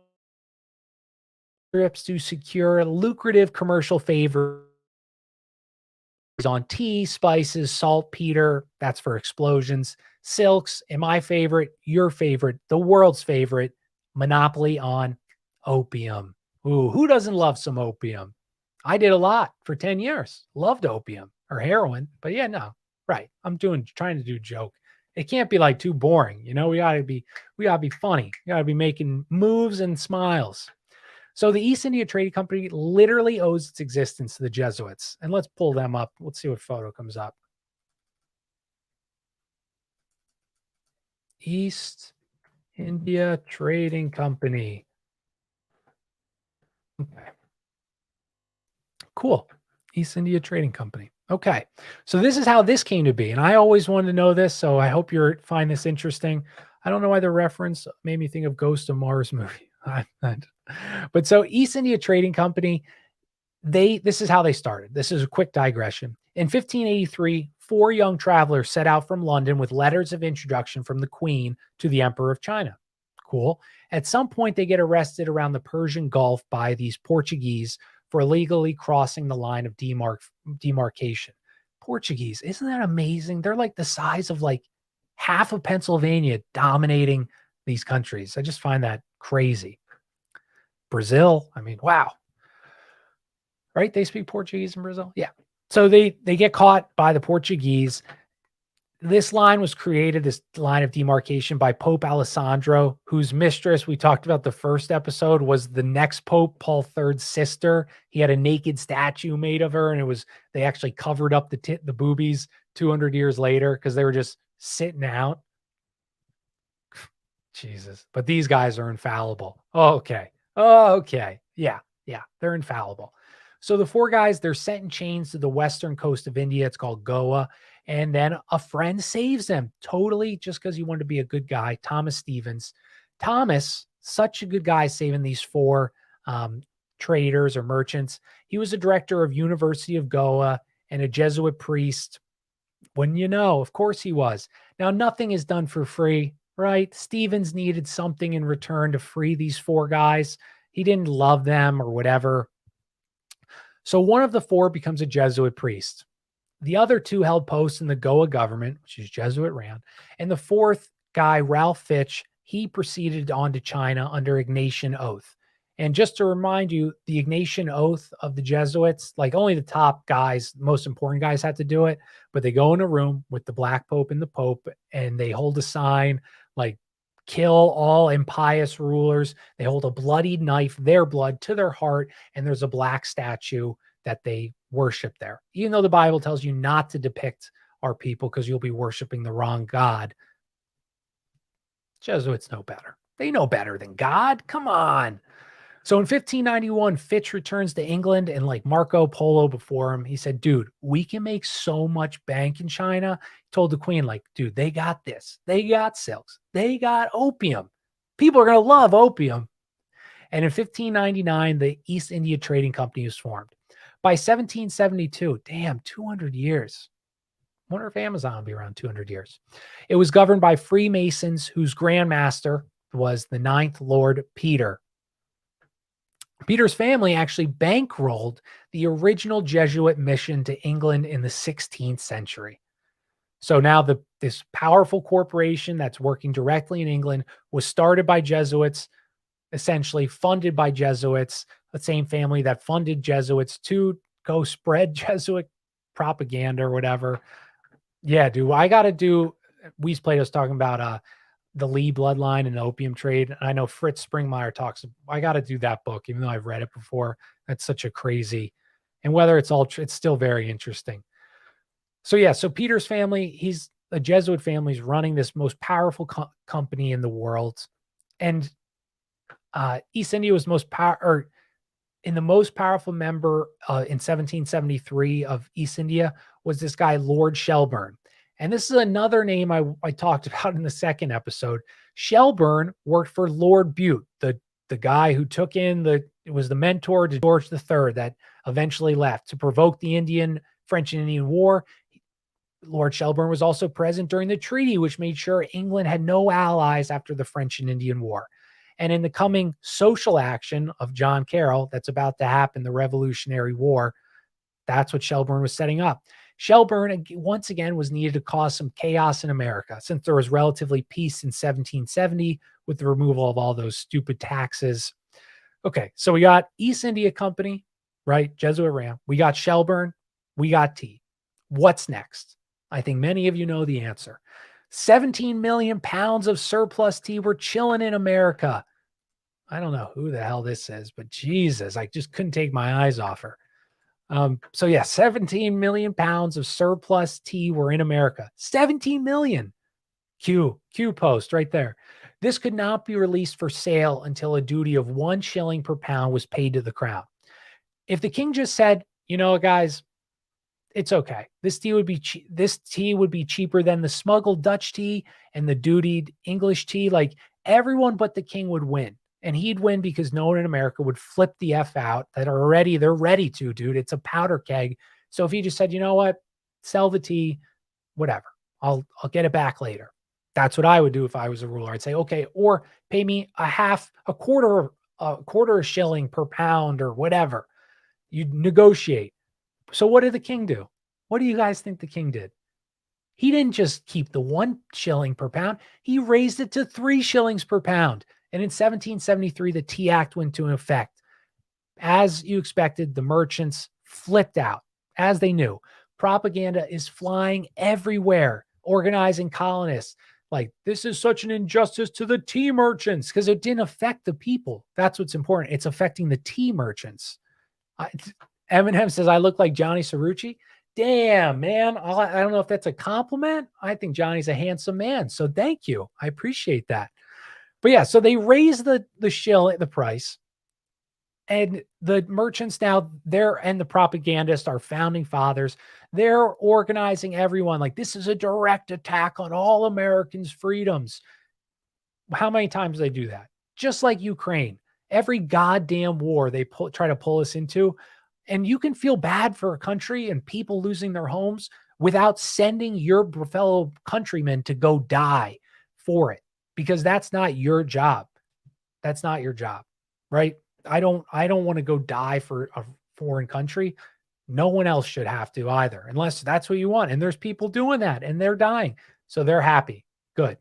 secure lucrative commercial favor on tea, spices, saltpeter, that's for explosions, silks, and my favorite, your favorite, the world's favorite, monopoly on opium. Ooh, who doesn't love some opium? I did a lot for 10 years. Loved opium or heroin, but yeah, no, right. I'm trying to do a joke. It can't be like too boring. You know, we gotta be funny. We gotta be making moves and smiles. So the East India Trading Company literally owes its existence to the Jesuits. And let's pull them up. Let's see what photo comes up. East India Trading Company. Okay. Cool. East India Trading Company. Okay. So this is how this came to be. And I always wanted to know this. So I hope you find this interesting. I don't know why the reference made me think of Ghost of Mars movie. But so East India Trading Company, this is how they started. This is a quick digression. In 1583, 4 young travelers set out from London with letters of introduction from the Queen to the Emperor of China. Cool. At some point, they get arrested around the Persian Gulf by these Portuguese for illegally crossing the line of demarcation. Portuguese, isn't that amazing? They're like the size of like half of Pennsylvania, dominating these countries. I just find that crazy. Brazil, I mean, wow. Right? They speak Portuguese in Brazil? Yeah. So they get caught by the Portuguese. This line was created, this line of demarcation, by Pope Alessandro, whose mistress, we talked about the first episode, was the next Pope, Paul III's sister. He had a naked statue made of her, and they actually covered up the boobies 200 years later because they were just sitting out. Jesus. But these guys are infallible. Okay. Yeah, they're infallible. So the 4 guys, they're sent in chains to the western coast of India. It's called Goa. And then a friend saves them totally just because he wanted to be a good guy, Thomas Stevens. Thomas Such a good guy saving these four traders or merchants. He was a director of University of Goa and a Jesuit priest. Wouldn't you know? Of course he was. Now, nothing is done for free, right? Stevens needed something in return to free these four guys. He didn't love them or whatever. So one of the four becomes a Jesuit priest. The other two held posts in the Goa government, which is Jesuit ran. And the fourth guy, Ralph Fitch, he proceeded on to China under Ignatian oath. And just to remind you, the Ignatian oath of the Jesuits, like only the top guys, most important guys had to do it, but they go in a room with the Black Pope and the Pope, and they hold a sign like, kill all impious rulers. They hold a bloodied knife, their blood, to their heart, and there's a black statue that they worship there. Even though the Bible tells you not to depict our people because you'll be worshiping the wrong God, Jesuits know better. They know better than God. Come on. So in 1591, Fitch returns to England, and like Marco Polo before him, he said, dude, we can make so much bank in China. He told the queen, like, dude, they got this. They got silks. They got opium. People are going to love opium. And in 1599, the East India Trading Company was formed. By 1772, damn, 200 years. I wonder if Amazon will be around 200 years. It was governed by Freemasons, whose Grand Master was the 9th Lord Peter. Peter's family actually bankrolled the original Jesuit mission to England in the 16th century. So now this powerful corporation that's working directly in England was started by Jesuits, essentially funded by Jesuits, the same family that funded Jesuits to go spread Jesuit propaganda or whatever. Yeah, dude, I got to do, Weiss Plato's talking about the Lee bloodline and the opium trade. I know Fritz Springmeier talks, I got to do that book, even though I've read it before. That's such a crazy, and whether it's all, it's still very interesting. So yeah, so Peter's family, he's a Jesuit family, is running this most powerful company in the world. And East India was in the most powerful member in 1773 of East India was this guy, Lord Shelburne. And this is another name I talked about in the second episode. Shelburne worked for Lord Bute, the guy who took in it was the mentor to George III that eventually left to provoke the French and Indian War. Lord Shelburne was also present during the treaty, which made sure England had no allies after the French and Indian War. And in the coming social action of John Carroll that's about to happen, the Revolutionary War, that's what Shelburne was setting up. Shelburne, once again, was needed to cause some chaos in America since there was relatively peace in 1770 with the removal of all those stupid taxes. Okay, so we got East India Company, right? Jesuit ran. We got Shelburne. We got tea. What's next? I think many of you know the answer. 17 million pounds of surplus tea were chilling in America. I don't know who the hell this is, but Jesus, I just couldn't take my eyes off her. So yeah, 17 million pounds of surplus tea were in America. 17 million. Q post right there. This could not be released for sale until a duty of 1 shilling per pound was paid to the crown. If the king just said, you know, guys, it's okay. This tea would be cheaper than the smuggled Dutch tea and the dutied English tea. Like everyone but the king would win. And he'd win because no one in America would flip the F out they're ready to, dude. It's a powder keg. So if he just said, you know what, sell the tea, whatever, I'll get it back later. That's what I would do if I was a ruler. I'd say, okay, or pay me a quarter a shilling per pound or whatever. You'd negotiate. So what did the king do? What do you guys think the king did? He didn't just keep the 1 shilling per pound. He raised it to 3 shillings per pound. And in 1773, the Tea Act went into effect. As you expected, the merchants flipped out, as they knew. Propaganda is flying everywhere, organizing colonists. Like, this is such an injustice to the tea merchants because it didn't affect the people. That's what's important. It's affecting the tea merchants. Eminem says, I look like Johnny Cerrucci. Damn, man. I don't know if that's a compliment. I think Johnny's a handsome man. So thank you. I appreciate that. But yeah, so they raise the price, and the merchants now, and the propagandists, our founding fathers, they're organizing everyone like this is a direct attack on all Americans' freedoms. How many times do they do that? just like Ukraine. Every goddamn war they try to pull us into. And you can feel bad for a country and people losing their homes without sending your fellow countrymen to go die for it, because that's not your job. That's not your job, right? I don't want to go die for a foreign country. No one else should have to either, unless that's what you want. And there's people doing that and they're dying. So they're happy. Good.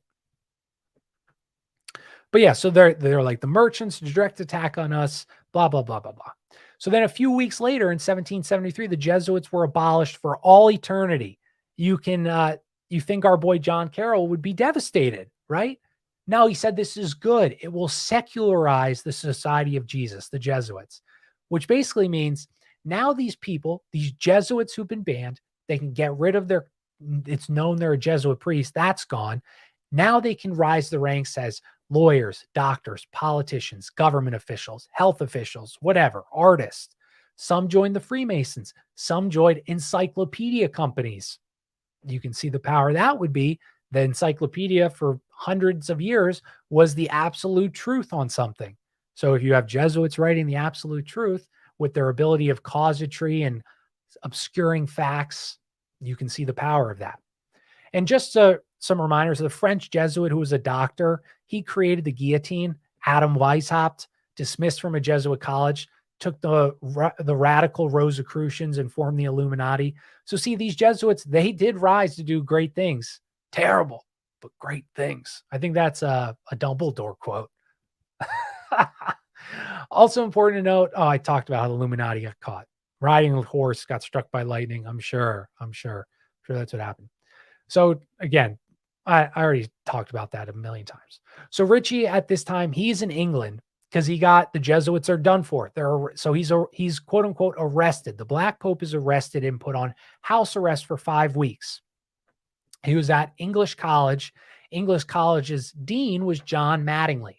But yeah, so they're like the merchants, direct attack on us, blah, blah, blah, blah, blah. So then a few weeks later in 1773, the Jesuits were abolished for all eternity. You think our boy John Carroll would be devastated, right? No, he said this is good. It will secularize the Society of Jesus, the Jesuits, which basically means now these people, these Jesuits who've been banned, they can get rid of it's known they're a Jesuit priest. That's gone. Now they can rise the ranks as lawyers, doctors, politicians, government officials, health officials, whatever, artists. Some joined the Freemasons. Some joined encyclopedia companies. You can see the power that would be. The encyclopedia for hundreds of years was the absolute truth on something. So if you have Jesuits writing the absolute truth with their ability of casuistry and obscuring facts, you can see the power of that. And just some reminders, the French Jesuit who was a doctor, he created the guillotine. Adam Weishaupt, dismissed from a Jesuit college, took the radical Rosicrucians and formed the Illuminati. So see, these Jesuits, they did rise to do great things. Terrible, but great things. I think that's a Dumbledore quote. Also important to note, I talked about how the Illuminati got caught. Riding a horse, got struck by lightning. I'm sure that's what happened. So again, I already talked about that a million times. So Ritchie at this time, he's in England because the Jesuits are done for. He's quote unquote arrested. The Black Pope is arrested and put on house arrest for 5 weeks. He was at English College. English College's dean was John Mattingly.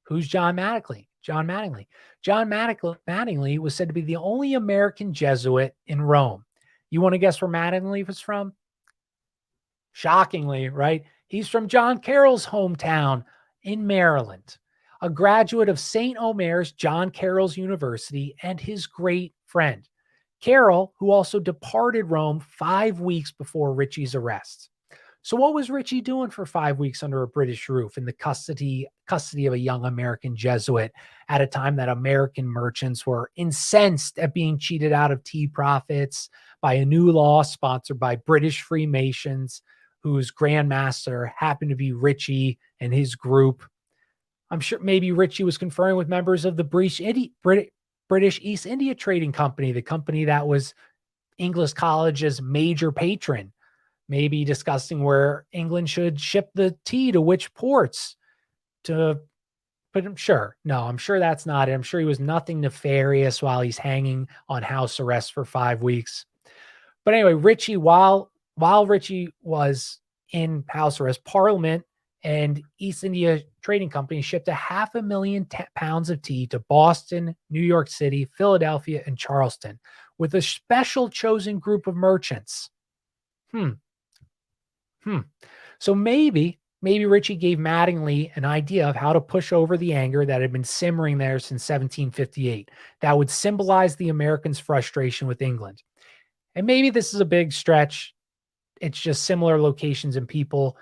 Who's John Mattingly? John Mattingly was said to be the only American Jesuit in Rome. You want to guess where Mattingly was from? Shockingly, right? He's from John Carroll's hometown in Maryland, a graduate of St. Omer's John Carroll's University and his great friend. Carroll, who also departed Rome 5 weeks before Ritchie's arrest. So what was Ritchie doing for 5 weeks under a British roof in the custody of a young American Jesuit at a time that American merchants were incensed at being cheated out of tea profits by a new law sponsored by British Freemasons, whose Grand Master happened to be Ritchie and his group? I'm sure maybe Ritchie was conferring with members of the British East India Trading Company, the company that was English College's major patron, maybe discussing where England should ship the tea to which ports but I'm sure that's not it. I'm sure he was nothing nefarious while he's hanging on house arrest for 5 weeks. But anyway, Ritchie, while Ritchie was in house arrest, Parliament and East India Trading Company shipped 500,000 pounds of tea to Boston, New York City, Philadelphia, and Charleston with a special chosen group of merchants. So maybe Ritchie gave Mattingly an idea of how to push over the anger that had been simmering there since 1758 that would symbolize the Americans' frustration with England. And maybe this is a big stretch. It's just similar locations and people.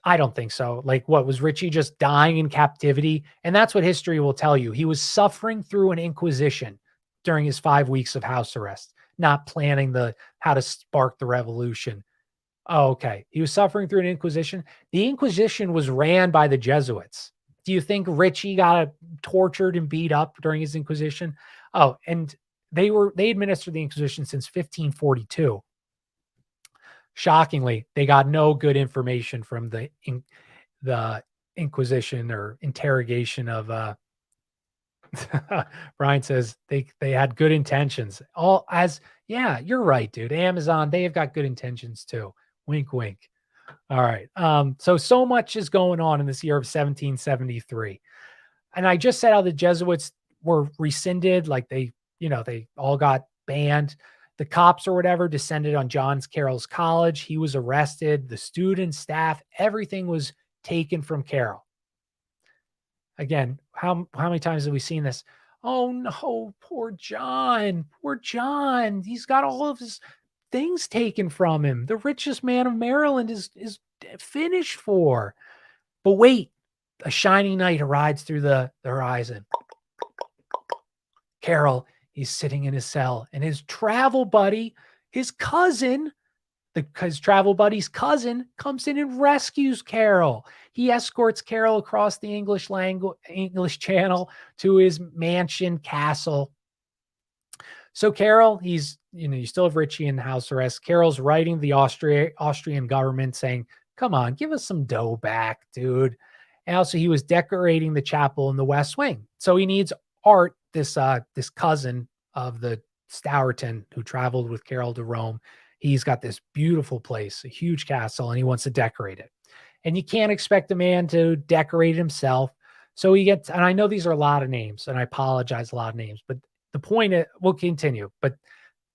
I don't think so. Like, what was Ritchie just dying in captivity? And that's what history will tell you. He was suffering through an inquisition during his 5 weeks of house arrest, not planning how to spark the revolution. Oh, okay. He was suffering through an inquisition. The Inquisition was ran by the Jesuits. Do you think Ritchie got tortured and beat up during his Inquisition? Oh, and they administered the Inquisition since 1542. Shockingly, they got no good information from the Inquisition or interrogation of Brian says they had good intentions. Yeah, you're right, dude. Amazon, they have got good intentions too. Wink, wink. All right. So much is going on in this year of 1773. And I just said how the Jesuits were rescinded, like they all got banned. The cops or whatever descended on John Carroll's college. He was arrested. The students, staff, everything was taken from Carroll. Again, how many times have we seen this? Oh no, poor John. Poor John. He's got all of his things taken from him. The richest man of Maryland is finished for. But wait, a shining light rides through the horizon. Carol, he's sitting in his cell, and his travel buddy, his cousin, his travel buddy's cousin, comes in and rescues Carol. He escorts Carol across the English Channel to his mansion castle. So Carol, you still have Richie in house arrest. Carol's writing the Austrian government saying, "Come on, give us some dough back, dude." And also, he was decorating the chapel in the West Wing, so he needs art. This cousin of the Stourton who traveled with Carol to Rome, he's got this beautiful place, a huge castle, and he wants to decorate it. And you can't expect a man to decorate himself. So he gets, and I know these are a lot of names, and I apologize, a lot of names, but the point we'll continue, but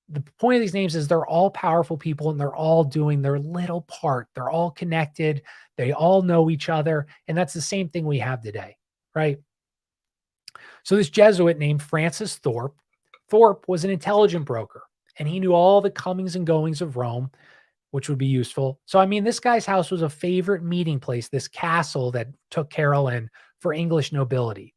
the point of these names is they're all powerful people and they're all doing their little part. They're all connected. They all know each other. And that's the same thing we have today, right? So this Jesuit named Francis Thorpe was an intelligent broker, and he knew all the comings and goings of Rome, which would be useful. So, I mean, this guy's house was a favorite meeting place, this castle that took Carol in for English nobility.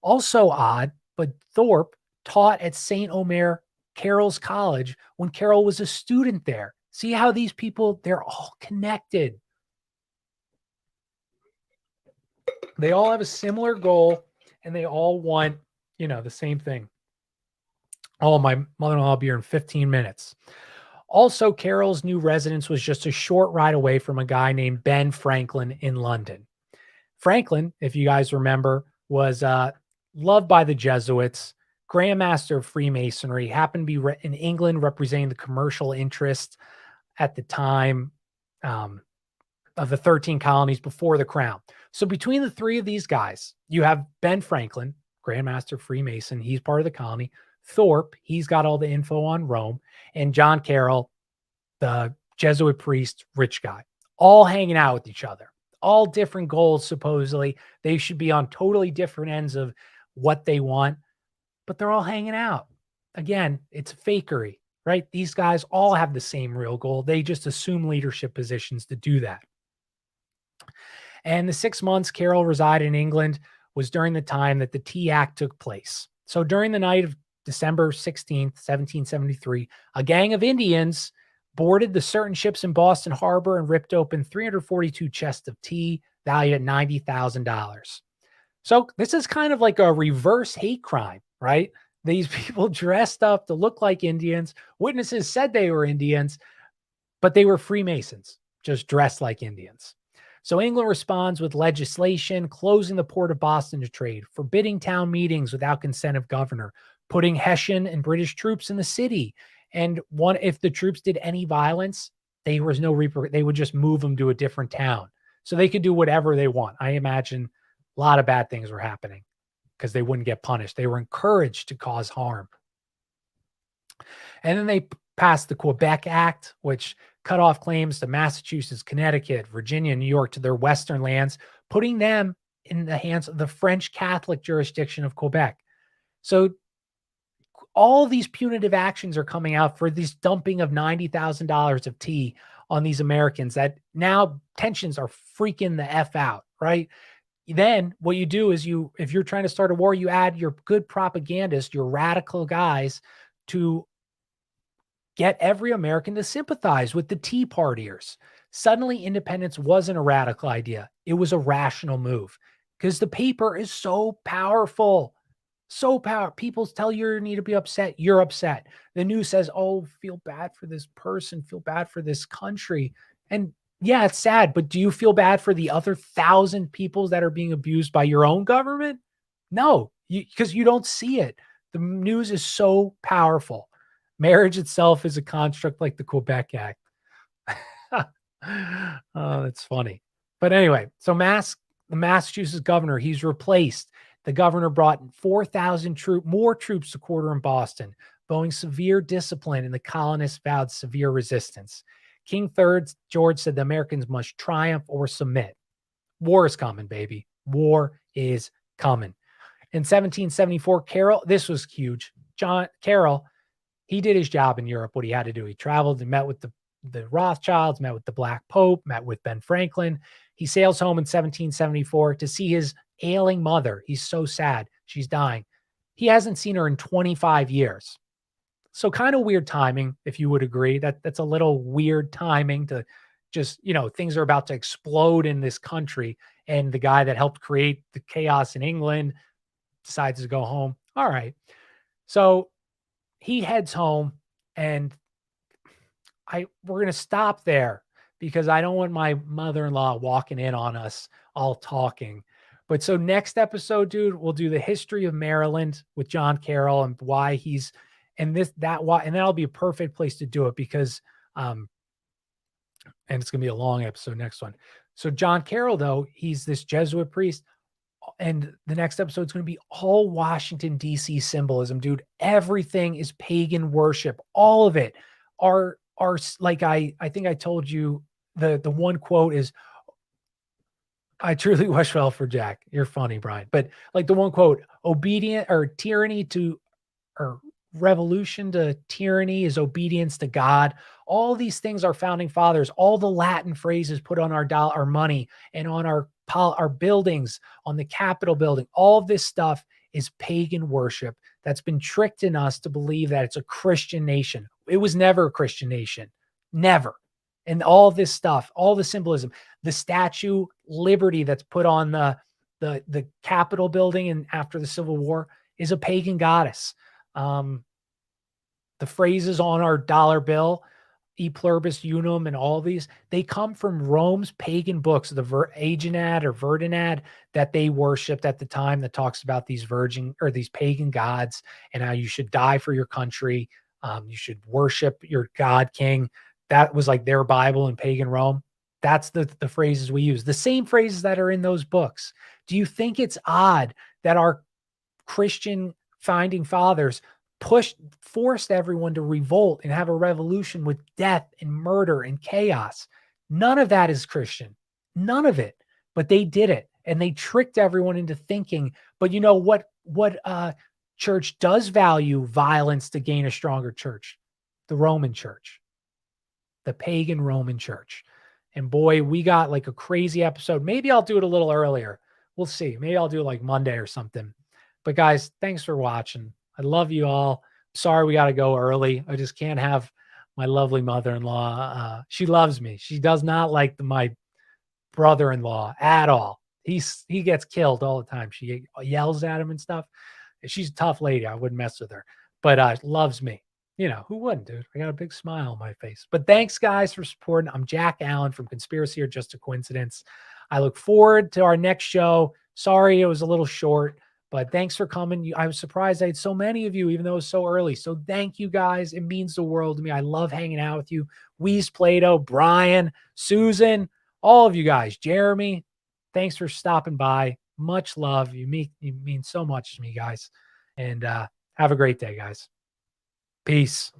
Also odd, but Thorpe taught at St. Omer, Carol's college, when Carol was a student there. See how these people, they're all connected. They all have a similar goal, and they all want, the same thing. Oh, my mother-in-law will be here in 15 minutes. Also, Carol's new residence was just a short ride away from a guy named Ben Franklin in London. Franklin, if you guys remember, was loved by the Jesuits, Grand Master of Freemasonry, happened to be in England representing the commercial interest at the time of the 13 colonies before the crown. So between the three of these guys, you have Ben Franklin, Grand Master Freemason. He's part of the colony. Thorpe, he's got all the info on Rome. And John Carroll, the Jesuit priest, rich guy, all hanging out with each other. All different goals, supposedly. They should be on totally different ends of what they want, but they're all hanging out. Again, it's fakery, right? These guys all have the same real goal. They just assume leadership positions to do that. And the 6 months Carroll resided in England was during the time that the Tea Act took place. So during the night of December 16th, 1773, a gang of Indians boarded the certain ships in Boston Harbor and ripped open 342 chests of tea valued at $90,000. So this is kind of like a reverse hate crime, right? These people dressed up to look like Indians. Witnesses said they were Indians, but they were Freemasons, just dressed like Indians. So England responds with legislation closing the port of Boston to trade, forbidding town meetings without consent of governor, putting Hessian and British troops in the city. And if the troops did any violence, they would just move them to a different town. So they could do whatever they want. I imagine a lot of bad things were happening because they wouldn't get punished. They were encouraged to cause harm. And then they passed the Quebec Act, which cut off claims to Massachusetts, Connecticut, Virginia, New York to their western lands, putting them in the hands of the French Catholic jurisdiction of Quebec. So all these punitive actions are coming out for this dumping of $90,000 of tea on these Americans that now tensions are freaking the F out, right? Then what you do is if you're trying to start a war, you add your good propagandists, your radical guys to get every American to sympathize with the Tea Partiers. Suddenly, independence wasn't a radical idea. It was a rational move because the paper is so powerful. So powerful. People tell you need to be upset. You're upset. The news says, oh, feel bad for this person. Feel bad for this country. And yeah, it's sad, but do you feel bad for the other 1,000 people that are being abused by your own government? No, because you don't see it. The news is so powerful. Marriage itself is a construct like the Quebec Act. Oh, that's funny. But anyway, so the Massachusetts governor, he's replaced. The governor brought 4,000 more troops to quarter in Boston, vowing severe discipline, and the colonists vowed severe resistance. King George said the Americans must triumph or submit. War is coming, baby. War is coming. In 1774, Carroll, this was huge. John Carroll, he did his job in Europe, what he had to do. He traveled and met with the Rothschilds, met with the Black Pope, met with Ben Franklin. He sails home in 1774 to see his ailing mother. He's so sad. She's dying. He hasn't seen her in 25 years. So kind of weird timing, if you would agree. That's a little weird timing to just, things are about to explode in this country. And the guy that helped create the chaos in England decides to go home. All right. So he heads home, and we're going to stop there because I don't want my mother-in-law walking in on us all talking. But so next episode, dude, we'll do the history of Maryland with John Carroll and why he's, and that'll be a perfect place to do it because, and it's going to be a long episode, next one. So John Carroll, though, he's this Jesuit priest, and the next episode is going to be all Washington, D.C. symbolism, dude. Everything is pagan worship. All of it are like, I think I told you the one quote is, I truly wish well for Jack. You're funny, Brian. But like the one quote, obedient or tyranny to, or revolution to tyranny is obedience to God. All these things are founding fathers, all the Latin phrases put on our money and on our buildings, on the Capitol building, all of this stuff is pagan worship that's been tricked in us to believe that it's a Christian nation. It was never a Christian nation. Never. And all this stuff, all the symbolism, the Statue Liberty that's put on the Capitol building and after the Civil War is a pagan goddess. The phrases on our dollar bill, E pluribus unum, and all these, they come from Rome's pagan books, the Agenad or Verdinad that they worshipped at the time, that talks about these these pagan gods and how you should die for your country. You should worship your God king. That was like their Bible in pagan Rome. That's the phrases we use, the same phrases that are in those books. Do you think it's odd that our Christian founding fathers forced everyone to revolt and have a revolution with death and murder and chaos? None of that is Christian. None of it. But they did it, and they tricked everyone into thinking. But you know what church does value violence to gain a stronger church? The Roman church, the pagan Roman church. And boy, we got like a crazy episode. Maybe I'll do it a little earlier. We'll see. Maybe I'll do it like Monday or something. But guys, thanks for watching. I love you all. Sorry we got to go early. I just can't have my lovely mother-in-law. She loves me. She does not like my brother-in-law at all. He gets killed all the time. She yells at him and stuff. She's a tough lady. I wouldn't mess with her, but loves me. Who wouldn't, dude? I got a big smile on my face. But thanks, guys, for supporting. I'm Jack Allen from Conspiracy or Just a Coincidence. I look forward to our next show. Sorry it was a little short, but thanks for coming. I was surprised I had so many of you, even though it was so early. So thank you, guys. It means the world to me. I love hanging out with you. Weez Plato, Brian, Susan, all of you guys. Jeremy, thanks for stopping by. Much love. You mean so much to me, guys. And have a great day, guys. Peace.